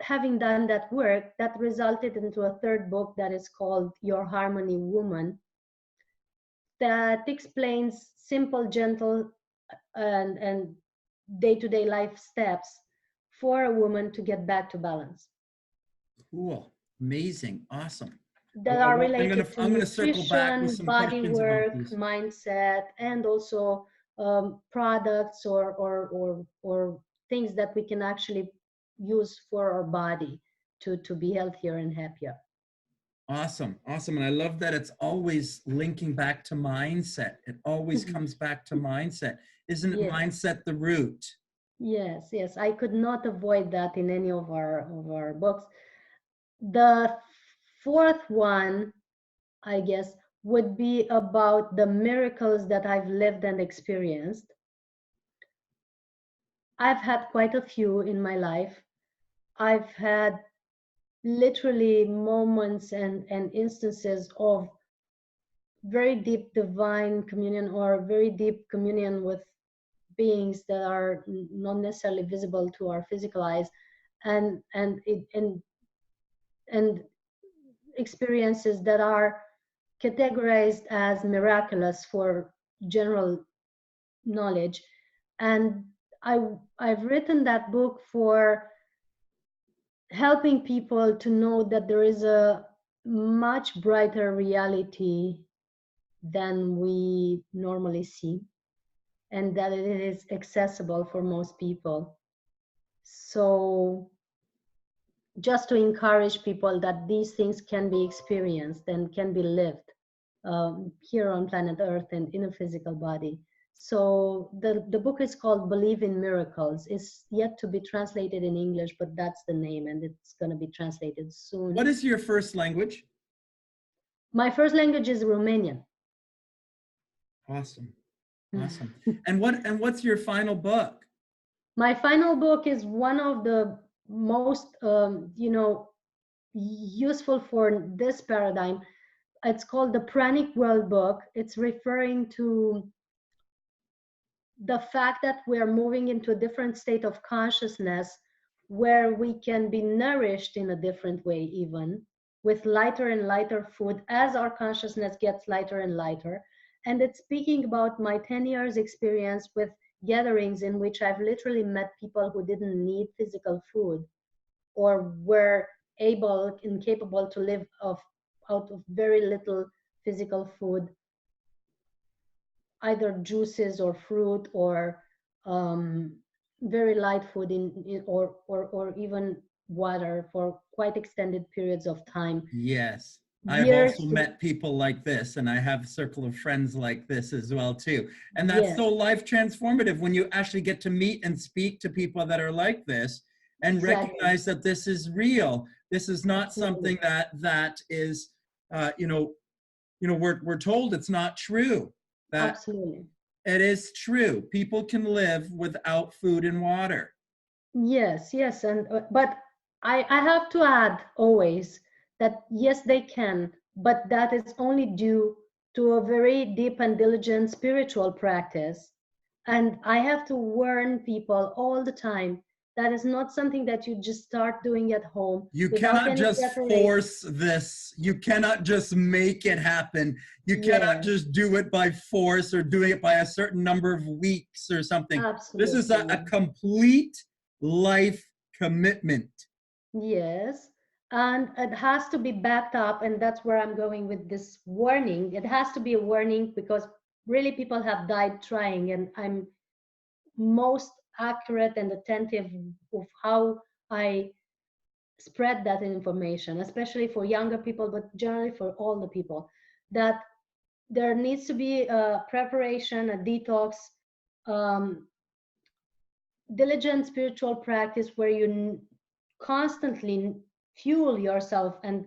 Having done that work, that resulted into a third book that is called Your Harmony Woman, that explains simple, gentle, and day-to-day life steps for a woman to get back to balance. Cool. Amazing. Awesome. That are related to I'm gonna circle back with nutrition, some body questions about work, these. mindset, and also products or things that we can actually use for our body to be healthier and happier. Awesome. Awesome. And I love that it's always linking back to mindset. It always comes back to mindset. Isn't it Yes, mindset the root? yes, yes. I could not avoid that in any of our books. The fourth one, I guess, would be about the miracles that I've lived and experienced. I've had quite a few in my life. I've had literally moments and instances of very deep divine communion or very deep communion with beings that are not necessarily visible to our physical eyes, and experiences that are categorized as miraculous for general knowledge. And I've written that book for helping people to know that there is a much brighter reality than we normally see, and that it is accessible for most people. So just to encourage people that these things can be experienced and can be lived here on planet Earth and in a physical body. So the book is called Believe in Miracles. It's yet to be translated in English, but that's the name, and it's going to be translated soon. What is your first language? My first language is Romanian. Awesome. Awesome. And what's your final book? My final book is one of the most useful for this paradigm. It's called the Pranic World Book. It's referring to the fact that we're moving into a different state of consciousness where we can be nourished in a different way, even with lighter and lighter food as our consciousness gets lighter and lighter. And it's speaking about my 10 years experience with gatherings in which I've literally met people who didn't need physical food or were able and capable to live out of very little physical food, either juices or fruit or very light food or even water for quite extended periods of time. Yes. I have Years. also met people like this, and I have a circle of friends like this as well too. And that's Yes, so life transformative when you actually get to meet and speak to people that are like this and exactly. recognize that this is real. This is not Absolutely. something that is we're told it's not true. That Absolutely. it is true. People can live without food and water. Yes, yes, and but I have to add always that yes, they can, but that is only due to a very deep and diligent spiritual practice. And I have to warn people all the time that is not something that you just start doing at home You without cannot any just preparation. force this. You cannot just make it happen. You cannot Yes, just do it by force or doing it by a certain number of weeks or something. This is a absolutely. complete life commitment. Yes, and it has to be backed up, and that's where I'm going with this warning. It has to be a warning because really people have died trying, and I'm most accurate and attentive of how I spread that information, especially for younger people, but generally for all the people, that there needs to be a preparation, a detox, um, diligent spiritual practice where you constantly fuel yourself and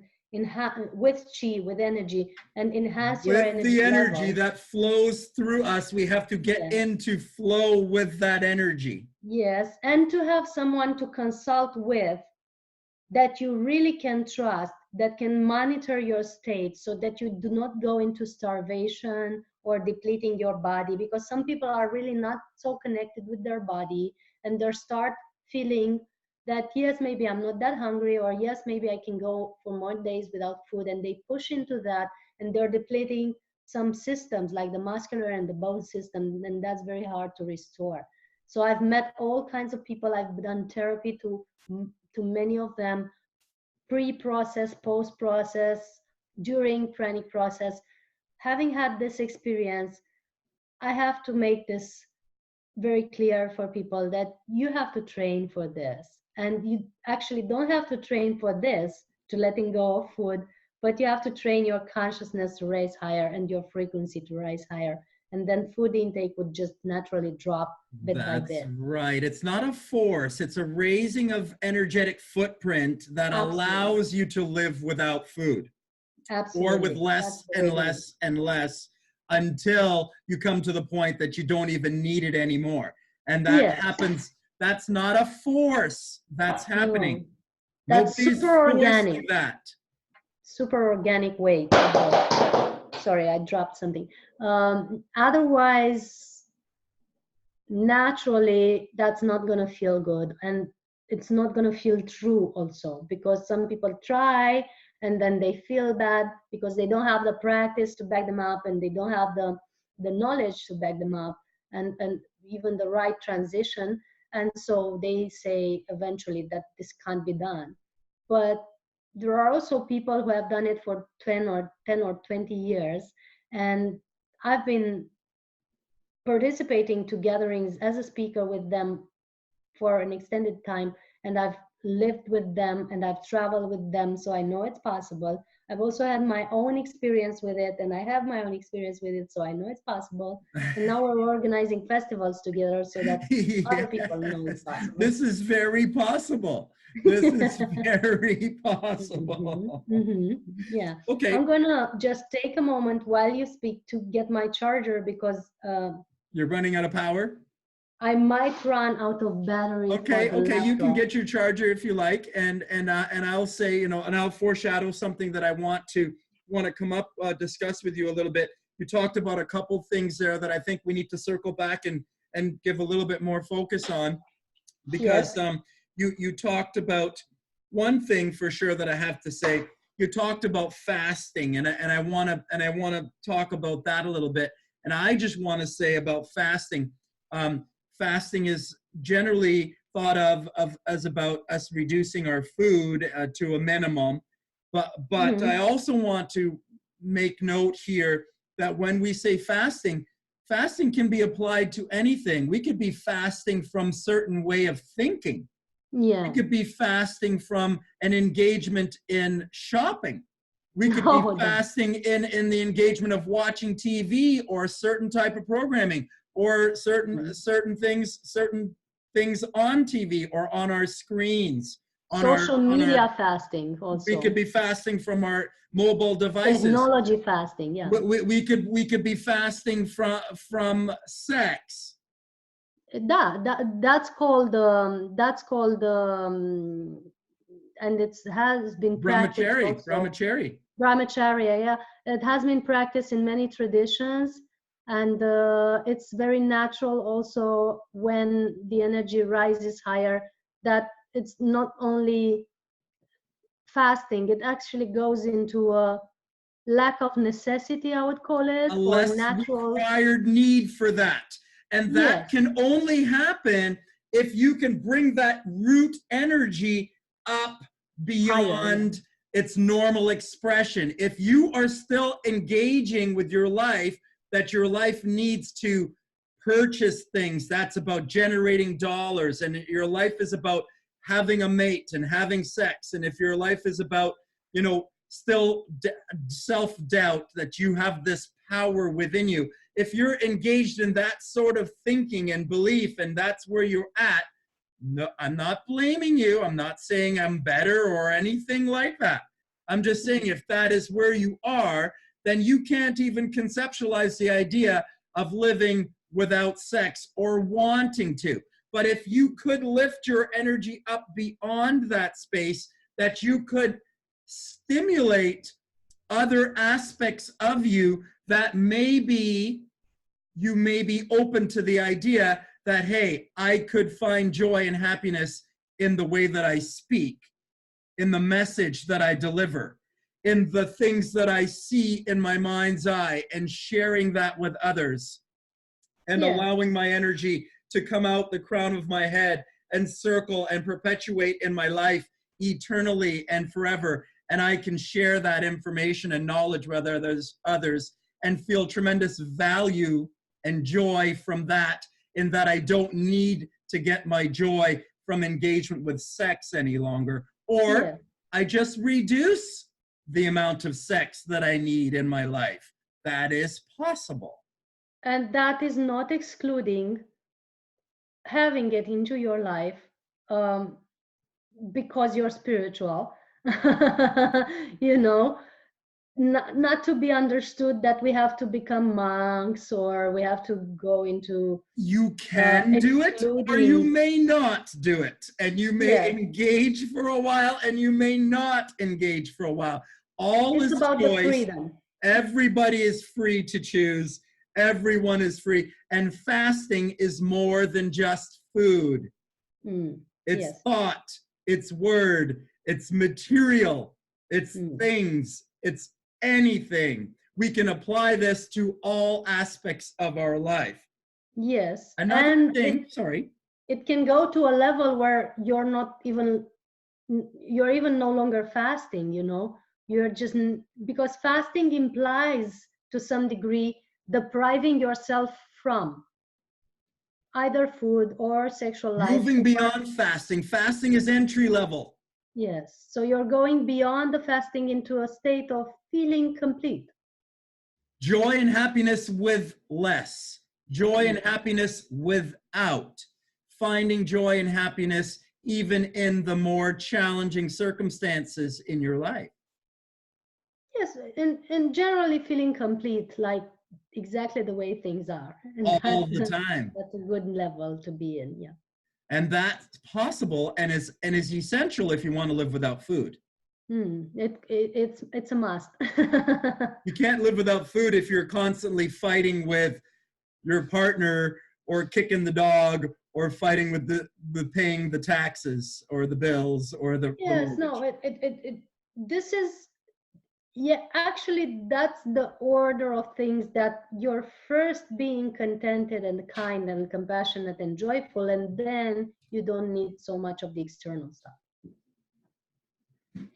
with chi, with energy, and enhance your With the energy energy level. that flows through us, we have to get Yes, into flow with that energy. yes, and to have someone to consult with that you really can trust, that can monitor your state so that you do not go into starvation or depleting your body, because some people are really not so connected with their body, and they start feeling that yes, maybe I'm not that hungry, or yes, maybe I can go for more days without food, and they push into that, and they're depleting some systems like the muscular and the bone system, and that's very hard to restore. So I've met all kinds of people. I've done therapy to many of them, pre-process, post-process, during training process. Having had this experience, I have to make this very clear for people that you have to train for this. And you actually don't have to train for this to letting go of food, but you have to train your consciousness to raise higher and your frequency to rise higher. And then food intake would just naturally drop bit by That's bit. right. It's not a force, it's a raising of energetic footprint that Absolutely. allows you to live without food, or with Absolutely. That's less the and way it is. less and less, until you come to the point that you don't even need it anymore. And that Yes. happens. That's not a force. That's No. happening. That's Nobody's super forcing organic. that. Super organic way to go. Sorry, I dropped something. Otherwise, naturally, that's not going to feel good. And it's not going to feel true also, because some people try and then they feel bad because they don't have the practice to back them up, and they don't have the knowledge to back them up, and even the right transition. And so they say eventually that this can't be done. But there are also people who have done it for 10 or 20 years. And I've been participating to gatherings as a speaker with them for an extended time, and I've lived with them and I've traveled with them, so I know it's possible. I've also had my own experience with it, and I have my own experience with it, so I know it's possible. And now we're organizing festivals together so that other people know it's Yes, possible. this is very possible. This is very Mhm, possible. mhm. Yeah, Okay, I'm gonna just take a moment while you speak to get my charger, because you're running out of power. I might run out of battery for Okay, the okay, you can laptop. get your charger if you like, and I'll say, and I'll foreshadow something that I want to come up discuss with you a little bit. You talked about a couple things there that I think we need to circle back and give a little bit more focus on, because Yes. you talked about one thing for sure that I have to say. You talked about fasting, and I want to talk about that a little bit. And I just want to say about fasting. Fasting is generally thought of as about us reducing our food to a minimum, but I Hmm. also want to make note here that when we say fasting, fasting can be applied to anything. We could be fasting from certain way of thinking. We Yeah. could be fasting from an engagement in shopping. We could be Oh, fasting in the engagement of watching TV or a certain type of programming, or certain things on TV or on our screens, social on our media fasting we could also. be fasting from our mobile devices. Technology fasting, yeah. We could be fasting from sex. That's called and it has been practiced also. Brahmachari. Brahmacharya, yeah. It has been practiced in many traditions, and it's very natural also when the energy rises higher, that it's not only fasting, it actually goes into a lack of necessity, I would call it, A or less natural. required need for that. And that Yes, can only happen if you can bring that root energy up higher, yeah. beyond its normal expression. If you are still engaging with your life, that your life needs to purchase things, that's about generating dollars, and your life is about having a mate and having sex, and if your life is about, still self-doubt that you have this power within you, if you're engaged in that sort of thinking and belief, and that's where you're at, no, I'm not blaming you. I'm not saying I'm better or anything like that. I'm just saying if that is where you are, then you can't even conceptualize the idea of living without sex or wanting to. But if you could lift your energy up beyond that space, that you could stimulate other aspects of you that maybe you may be open to the idea that, hey, I could find joy and happiness in the way that I speak, in the message that I deliver, in the things that I see in my mind's eye, and sharing that with others, and Yes. allowing my energy to come out the crown of my head and circle and perpetuate in my life eternally and forever. And I can share that information and knowledge with others and feel tremendous value and joy from that, in that I don't need to get my joy from engagement with sex any longer. Or Yes. I just reduce the amount of sex that I need in my life. That is possible. And that is not excluding having it into your life um, because you're spiritual. You know, not to be understood that we have to become monks or we have to go into You can do it, or you excluding. may not do it. And you may Yes, engage for a while, and you may not engage for a while. All it's is about the choice. freedom. Everybody is free to choose. Everyone is free. And fasting is more than just food. Mm, It's yes. thought, it's word, it's material, it's things, it's anything. We can apply this to all aspects of our life. Yes, Another and thing, sorry. it can go to a level where you're even no longer fasting, you know. You're just because fasting implies to some degree depriving yourself from either food or sexual life Moving or beyond fasting. Fasting is entry level. yes, so you're going beyond the fasting into a state of feeling complete. Joy and happiness with less. Joy and Mm. happiness without. Finding joy and happiness even in the more challenging circumstances in your life. Yes, and generally feeling complete, like exactly the way things are, and All the time. that's a good level to be in. Yeah. And that's possible and is essential if you want to live without food. It's a must. You can't live without food if you're constantly fighting with your partner, or kicking the dog, or fighting with the paying the taxes or the bills or the Yes, no, mortgage. this is, yeah, actually, that's the order of things, that you're first being contented and kind and compassionate and joyful, and then you don't need so much of the external stuff.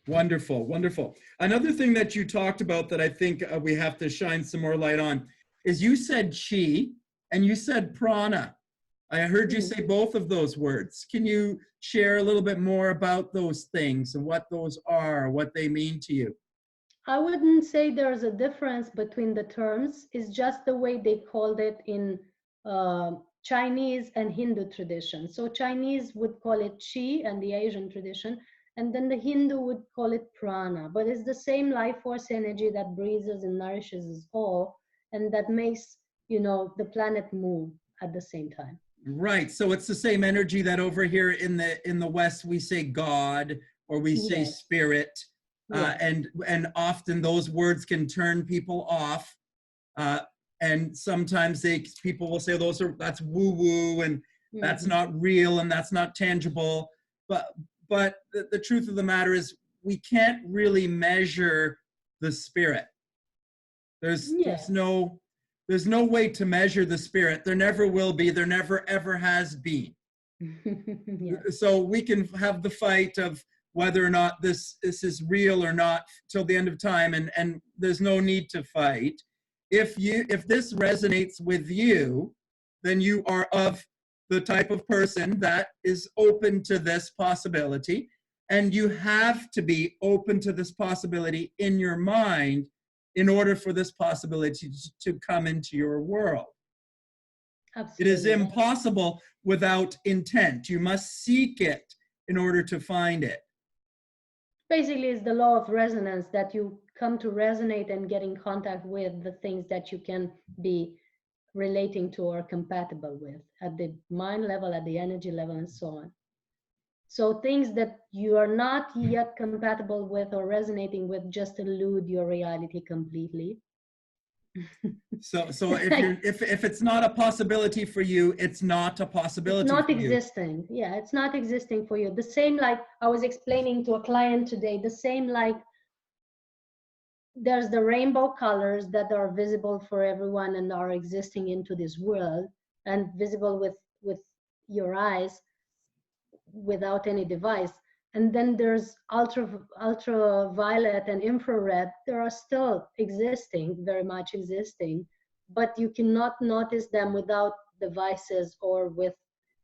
Wonderful, wonderful. Another thing that you talked about that I think we have to shine some more light on is you said chi and you said prana. I heard you Mhm. say both of those words. Can you share a little bit more about those things and what those are, what they mean to you? I wouldn't say there's a difference between the terms. It's just the way they called it in Chinese and Hindu tradition. So Chinese would call it qi and the Asian tradition, and then the Hindu would call it prana. But it's the same life force energy that breathes and nourishes us all, and that makes, you know, the planet move at the same time. Right. So it's the same energy that over here in the West we say God or we say Yes, spirit, yes. and often those words can turn people off. Uh, and sometimes people will say that's woo woo and that's Hmm. not real and that's not tangible. But the truth of the matter is we can't really measure the spirit. There's there's Yes. no there's no way to measure the spirit. There never will be. There never ever has been. Yes. So we can have the fight of whether or not this is real or not till the end of time, and there's no need to fight. If this resonates with you, then you are of the type of person that is open to this possibility, and you have to be open to this possibility in your mind in order for this possibility to come into your world. It is Absolutely. impossible without intent. You must seek it in order to find it. Basically, it's the law of resonance, that you come to resonate and get in contact with the things that you can be relating to or compatible with at the mind level, at the energy level, and so on. So things that you are not yet compatible with or resonating with just elude your reality completely. So if it's not a possibility for you, it's not a It's possibility not for you. existing. Yeah, it's not existing for you. The same like I was explaining to a client today, the same like there's the rainbow colors that are visible for everyone and are existing into this world and visible with your eyes without any device. And then there's ultraviolet and infrared. They are still existing, very much existing, but you cannot notice them without devices or with,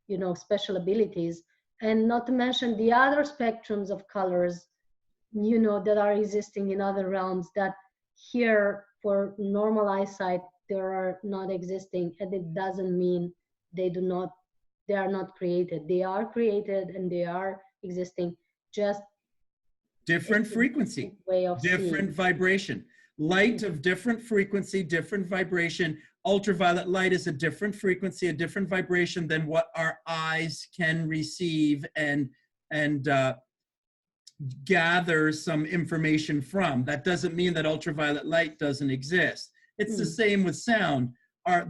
you know, special abilities. And not to mention the other spectrums of colors, you know, that are existing in other realms that here for normal eyesight they are not existing. And it doesn't mean they do not, they are not created. They are created and they are existing, just Different it's a frequency, different way of different seeing. vibration. Light of different frequency, different vibration. Ultraviolet light is a different frequency, a different vibration than what our eyes can receive and gather some information from. That doesn't mean that ultraviolet light doesn't exist. It's the same with sound.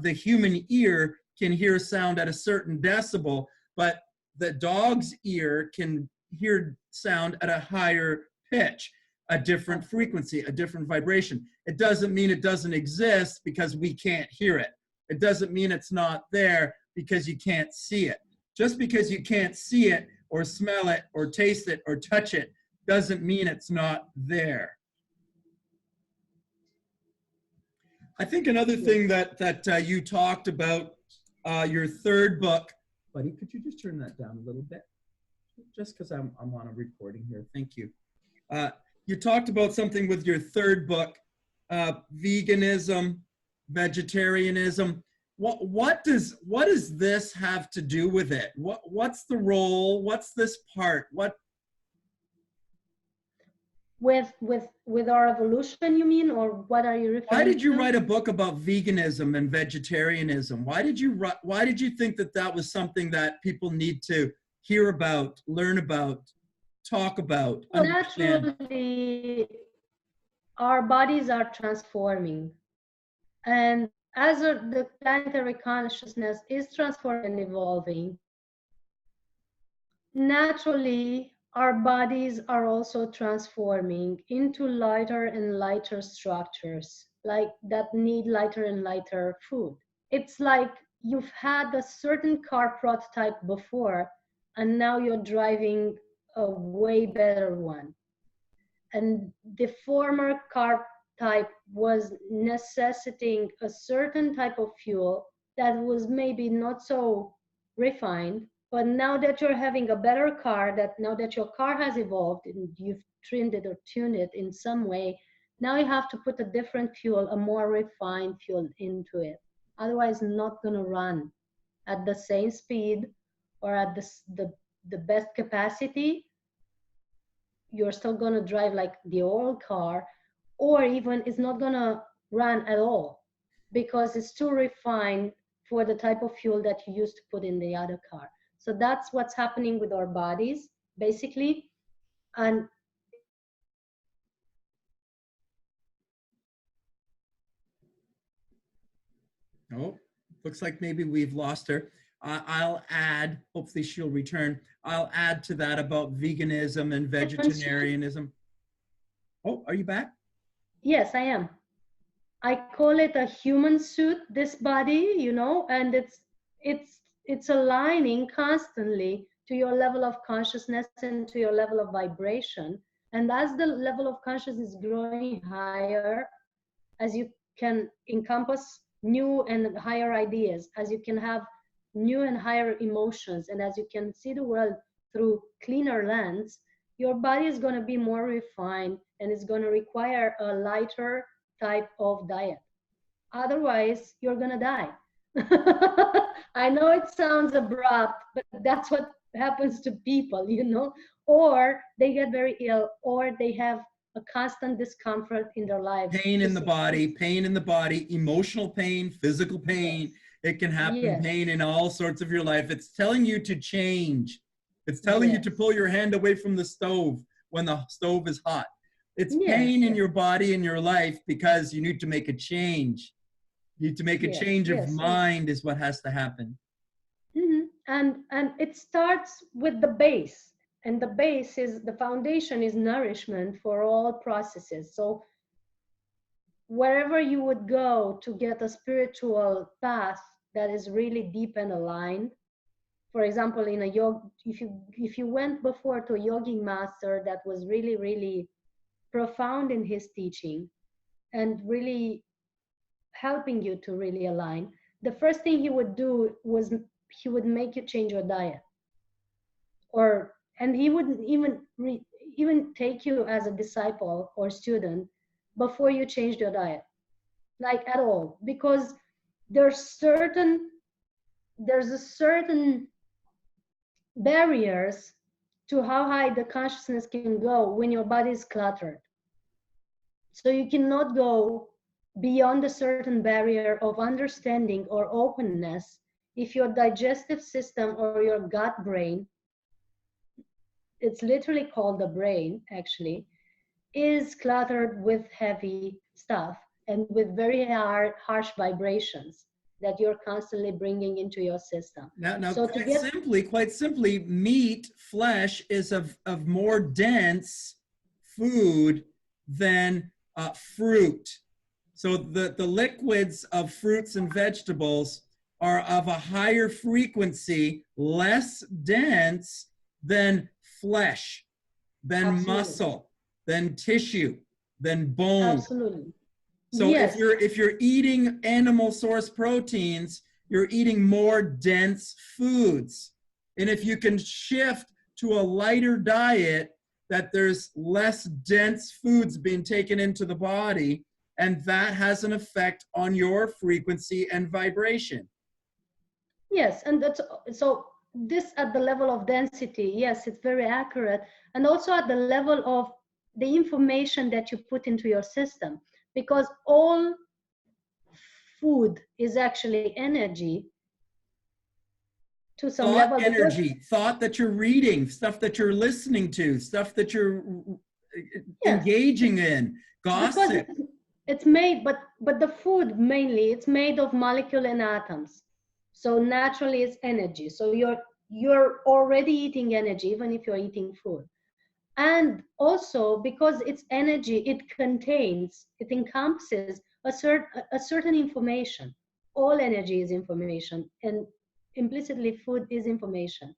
The human ear can hear sound at a certain decibel, but the dog's ear can hear sound at a higher pitch, a different frequency, a different vibration. It doesn't mean it doesn't exist because we can't hear it. It doesn't mean it's not there because you can't see it. Just because you can't see it or smell it or taste it or touch it doesn't mean it's not there. I think another thing that you talked about, your third book, buddy, could you just turn that down a little bit? Just because I'm on a recording here. Thank you. You talked about something with your third book, veganism, vegetarianism. What does this have to do with it? What's the role? What's this part? What with our evolution, you mean, or what are you referring to? Why did you write a book about veganism and vegetarianism? Why did you think that was something that people need to hear about, learn about, talk about, well, understand? naturally our bodies are transforming, and as the planetary consciousness is transforming and evolving, naturally our bodies are also transforming into lighter and lighter structures, like that need lighter and lighter food. It's like you've had a certain car prototype before and now you're driving a way better one. And the former car type was necessitating a certain type of fuel that was maybe not so refined. But now that you're having a better car, that now that your car has evolved and you've trimmed it or tuned it in some way, now you have to put a different fuel, a more refined fuel into it. Otherwise, not going to run at the same speed or at the best capacity. You're still going to drive like the old car, or even it's not going to run at all because it's too refined for the type of fuel that you used to put in the other car. So that's what's happening with our bodies, basically. And Oh, looks like maybe we've lost her. I'll add, hopefully she'll return. I'll add to that about veganism and vegetarianism. Oh, are you back? yes, I am. I call it a human suit, this body, you know, and it's aligning constantly to your level of consciousness and to your level of vibration. And as the level of consciousness is growing higher, as you can encompass new and higher ideas, as you can have new and higher emotions, and as you can see the world through cleaner lens, your body is going to be more refined and it's going to require a lighter type of diet. Otherwise, you're going to die. I know it sounds abrupt, but that's what happens to people, you know, or they get very ill, or they have a constant discomfort in their lives. Pain in the body, emotional pain, physical pain. Yes. It can happen, Yes. pain in all sorts of your life. It's telling you to change. It's telling you to pull your hand away from the stove when the stove is hot. It's Yes, pain in yes, your body, in your life, because you need to make a change. You need to make a yes, change of yes, yes. mind is what has to happen. And it starts with the base, and the base is the foundation is nourishment for all processes. So wherever you would go to get a spiritual path that is really deep and aligned, for example, in a yoga, if you went before to a yogi master that was really really profound in his teaching and really helping you to really align, the first thing he would do was he would make you change your diet, or and he wouldn't even take you as a disciple or student before you changed your diet, like at all, because there's certain there's a certain barriers to how high the consciousness can go when your body is cluttered. So you cannot go beyond a certain barrier of understanding or openness if your digestive system or your gut brain, it's literally called the brain actually, is cluttered with heavy stuff and with very harsh vibrations that you're constantly bringing into your system. Now, So to get, quite simply, meat, flesh is of more dense food than fruit. So the liquids of fruits and vegetables are of a higher frequency, less dense than flesh, than absolutely, muscle, than tissue, than bone. absolutely. So Yes, if you're eating animal source proteins, you're eating more dense foods. And if you can shift to a lighter diet, that there's less dense foods being taken into the body, and that has an effect on your frequency and vibration. yes, and that's so this at the level of density, yes, it's very accurate. And also at the level of the information that you put into your system, because all food is actually energy to some Thought level, because energy, thought that you're reading, stuff that you're listening to, stuff that you're yes, engaging in, because gossip. it's made, but the food mainly it's made of molecule and atoms, so naturally it's energy. So you're already eating energy even if you're eating food. And also because it's energy, it encompasses a certain information. All energy is information, and implicitly food is information.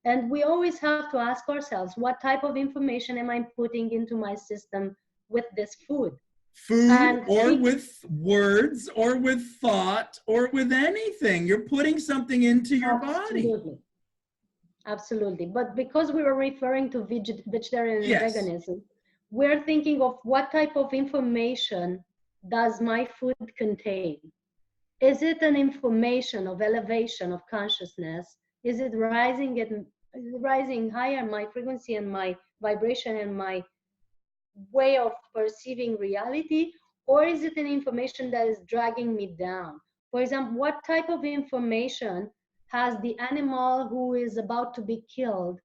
And we always have to ask ourselves, what type of information am I putting into my system with this food? Food And or with words or with thought or with anything. You're putting something into your body. absolutely, absolutely. But because we were referring to vegetarian and Yes. veganism, we're thinking of what type of information does my food contain? Is it an information of elevation of consciousness? Is it rising higher my frequency and my vibration and my way of perceiving reality? Or is it an information that is dragging me down? For example, what type of information has the animal who is about to be killed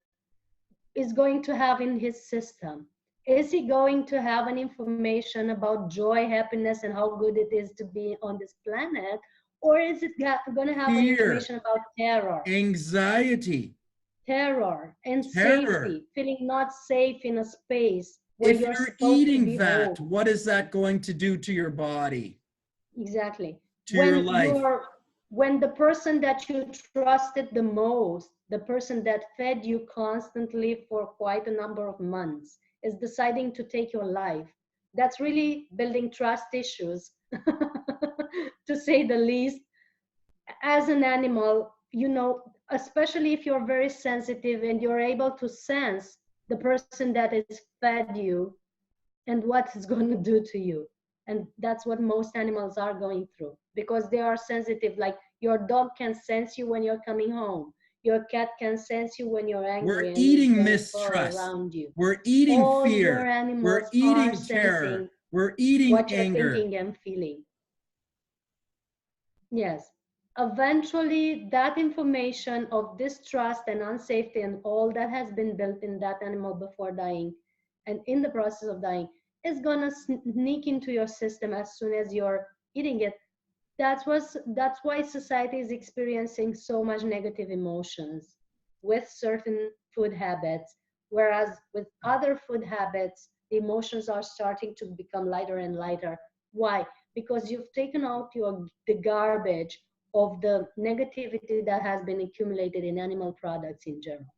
is going to have in his system? Is he going to have an information about joy, happiness, and how good it is to be on this planet? Or is it going to have an Fear, information about terror? anxiety, Terror and terror. safety, feeling not safe in a space where If you're you're supposed to eating be home. that, what is that going to do to your body, Exactly. to your life? When the person that you trusted the most, the person that fed you constantly for quite a number of months, is deciding to take your life, that's really building trust issues, to say the least. As an animal, especially if you're very sensitive and you're able to sense the person that is fed you and what it's going to do to you. And that's what most animals are going through, because they are sensitive. Like your dog can sense you when you're coming home, your cat can sense you when you're We're angry and is eating going to crawl mistrust. around you. We're eating All your fear. We're animals are eating terror. sensing We're eating what you're anger. thinking and feeling. Yes. Eventually, that information of distrust and unsafety and all that has been built in that animal before dying and in the process of dying, is gonna sneak into your system as soon as you're eating it. That's why society is experiencing so much negative emotions with certain food habits, whereas with other food habits, the emotions are starting to become lighter and lighter. Why? Because you've taken out the garbage of the negativity that has been accumulated in animal products in general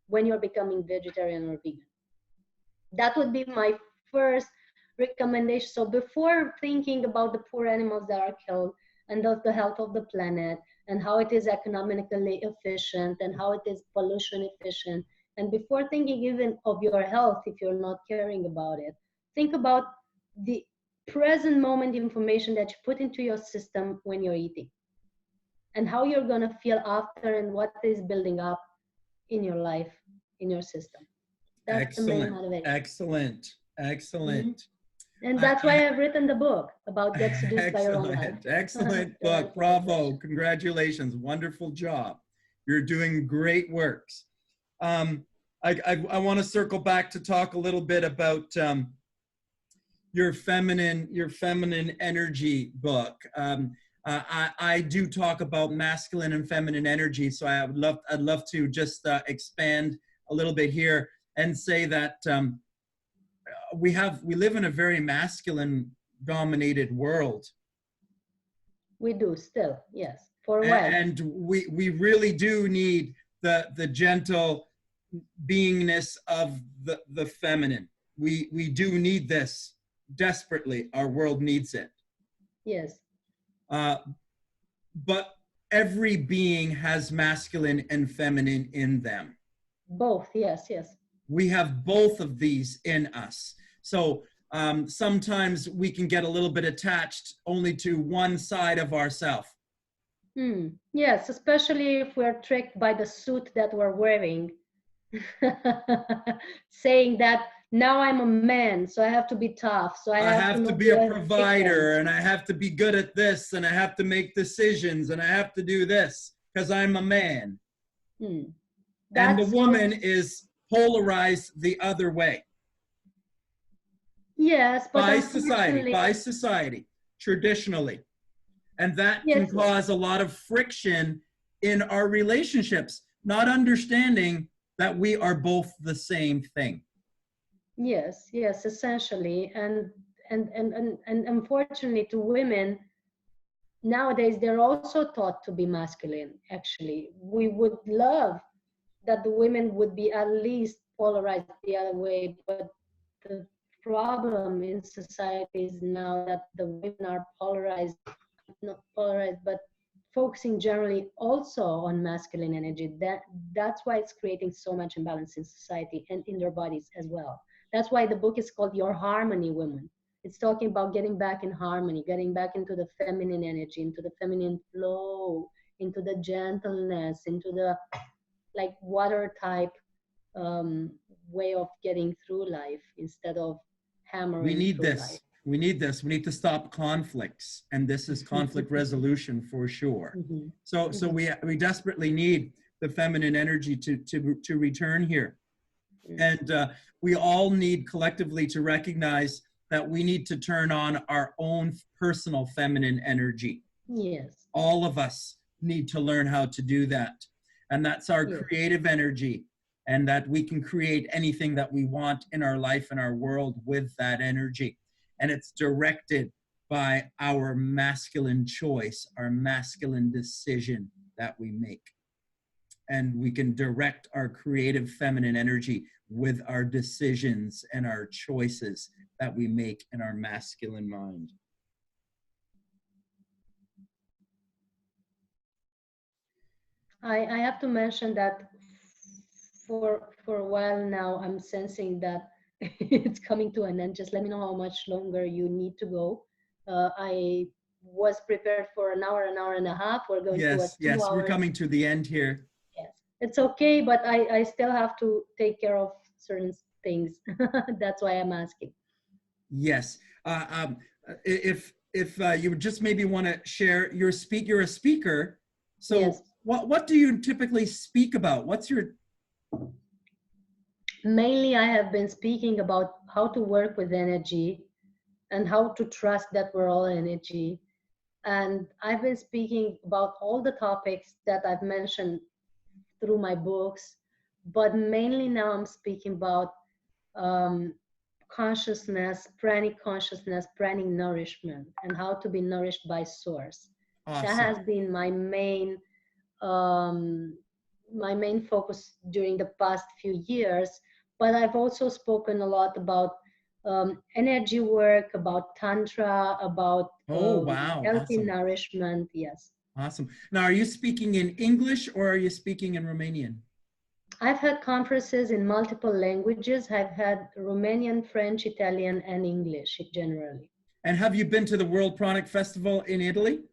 when you're becoming vegetarian or vegan. That would be my first recommendation. So before thinking about the poor animals that are killed and of the health of the planet and how it is economically efficient and how it is pollution efficient, and before thinking even of your health, if you're not caring about it, think about the present moment information that you put into your system when you're eating and how you're going to feel after and what is building up in your life, in your system. That's the main Excellent, motivation. excellent, excellent. And that's why I've written the book about Get Seduced by Your Own Life. Excellent book. Bravo. Congratulations. Wonderful job. You're doing great works. I want to circle back to talk a little bit about your feminine energy book. I do talk about masculine and feminine energy, so I'd love to just expand a little bit here and say that we live in a very masculine dominated world. We do still, yes, for a while. And we really do need the gentle beingness of the feminine. We do need this desperately. Our world needs it. Yes. But every being has masculine and feminine in them. Both, yes, yes. We have both of these in us. So sometimes we can get a little bit attached only to one side of ourselves. Yes, especially if we're tricked by the suit that we're wearing. Saying that now I'm a man, so I have to be tough. So I have to be a provider, and I have to be good at this, and I have to make decisions, and I have to do this because I'm a man. And the woman is polarized the other way. Yes, but by society, traditionally. And that can cause a lot of friction in our relationships, not understanding that we are both the same thing. Yes, yes, essentially. And unfortunately to women, nowadays they're also taught to be masculine, actually. We would love that the women would be at least polarized the other way, but the problem in society is now that the women are polarized, not polarized, but focusing generally also on masculine energy. That's why it's creating so much imbalance in society and in their bodies as well. That's why the book is called Your Harmony Woman. It's talking about getting back in harmony, getting back into the feminine energy, into the feminine flow, into the gentleness, into the like water type way of getting through life instead of hammering. We need this. Life. We need this. We need to stop conflicts, and this is conflict resolution for sure. So we desperately need the feminine energy to return here, and we all need collectively to recognize that we need to turn on our own personal feminine energy. Yes, all of us need to learn how to do that. And that's our creative energy, and that we can create anything that we want in our life and our world with that energy. And it's directed by our masculine choice, our masculine decision that we make. And we can direct our creative feminine energy with our decisions and our choices that we make in our masculine mind. I have to mention that for a while now, I'm sensing that it's coming to an end. Just let me know how much longer you need to go. I was prepared for an hour and a half. We're going towards 2 hours. We're coming to the end here. Yes, it's okay, but I still have to take care of certain things. That's why I'm asking. Yes. If you would just maybe want to share you're a speaker. So what do you typically speak about? What's your Mainly, I have been speaking about how to work with energy and how to trust that we're all energy. And I've been speaking about all the topics that I've mentioned through my books, but mainly now I'm speaking about um, consciousness, pranic nourishment, and how to be nourished by source. That Awesome. has been um, my main focus during the past few years. But I've also spoken a lot about energy work, about tantra, about Oh, wow. healthy Awesome. nourishment. Yes, Awesome. Now, are you speaking in English or are you speaking in Romanian? I've had conferences in multiple languages. I've had Romanian, French, Italian, and English generally. And have you been to the World Pranic Festival in Italy?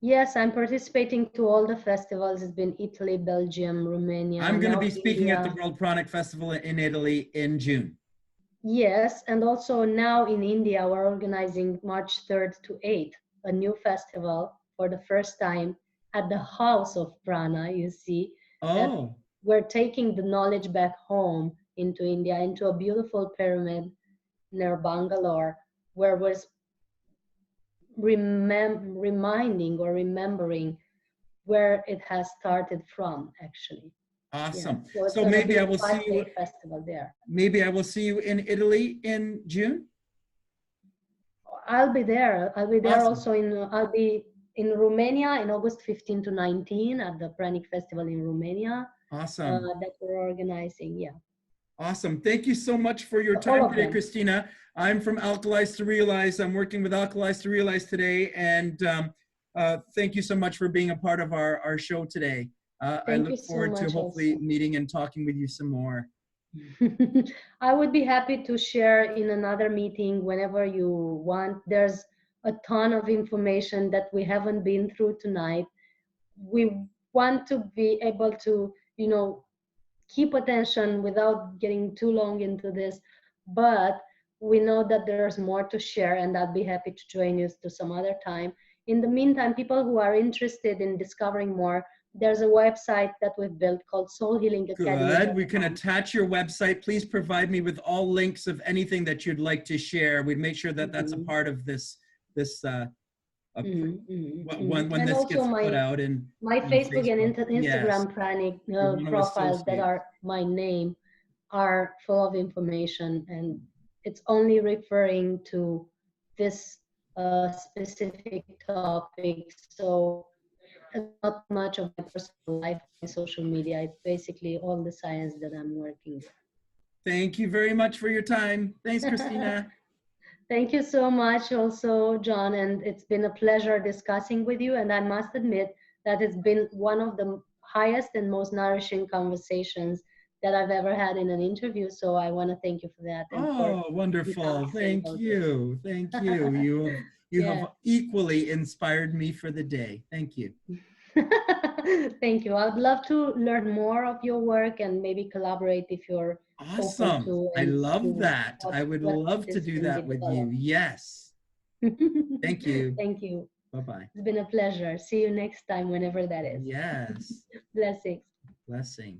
Yes, I'm participating to all the festivals. It's been Italy, Belgium, Romania, I'm going to now be speaking at the India. World Pranic Festival in Italy in June. Yes, and also now in India, we're organizing March 3rd to 8th, a new festival for the first time at the House of Prana. You see, that Oh, we're taking the knowledge back home into India, into a beautiful pyramid near Bangalore, where we're reminding or remembering where it has started from, actually. Yes, awesome. so it's So going to maybe be I a will see you. 5-day festival there. Maybe I will see you in Italy in June. I'll be there. I'll be there Awesome. also I'll be in Romania in August 15 to 19 at the Pranic Festival in Romania Awesome. that we're organizing. Yeah, Awesome. Thank you so much for your all time of today, them. Christina. I'm from Alkalize to Realize. I'm working with Alkalize to Realize today. And thank you so much for being a part of our show today. I Thank look you so forward to much hopefully also. meeting and talking with you some more. I would be happy to share in another meeting whenever you want. There's a ton of information that we haven't been through tonight. We want to be able to, keep attention without getting too long into this, but we know that there's more to share, and I'd be happy to join you to some other time. In the meantime, people who are interested in discovering more, there's a website that we've built called Good. We can soulhealingacademy.com. attach your website. Please provide me with all links of anything that you'd like to share. We'd make sure that that's a Mhm, part of this mhm, mhm, when And this also gets put my out in my on Facebook and Facebook. Yes, Instagram pranic we want to profiles that associate. are my name are full of information, and it's only referring to this specific topic. So it's not much of my personal life, my social media. It's basically all the science that I'm working Thank you very much for your time. Thanks, with. Christina. Thank you so much, also, John. And it's been a pleasure discussing with you. And I must admit that it's been one of the highest and most nourishing conversations that I've ever had in an interview. So I want to thank you for that and for Oh, wonderful. enhancing Thank all you. Thank you. this. You have Yeah. equally inspired me for the day. Thank you. Thank you. I'd love to learn more of your work and maybe collaborate if you're open Awesome. to I and love see that. I would what love to this do can be that with you. developed. Yes. Thank you. Thank you. Bye-bye. It's been a pleasure. See you next time, whenever that is. Yes. Blessings. Blessing.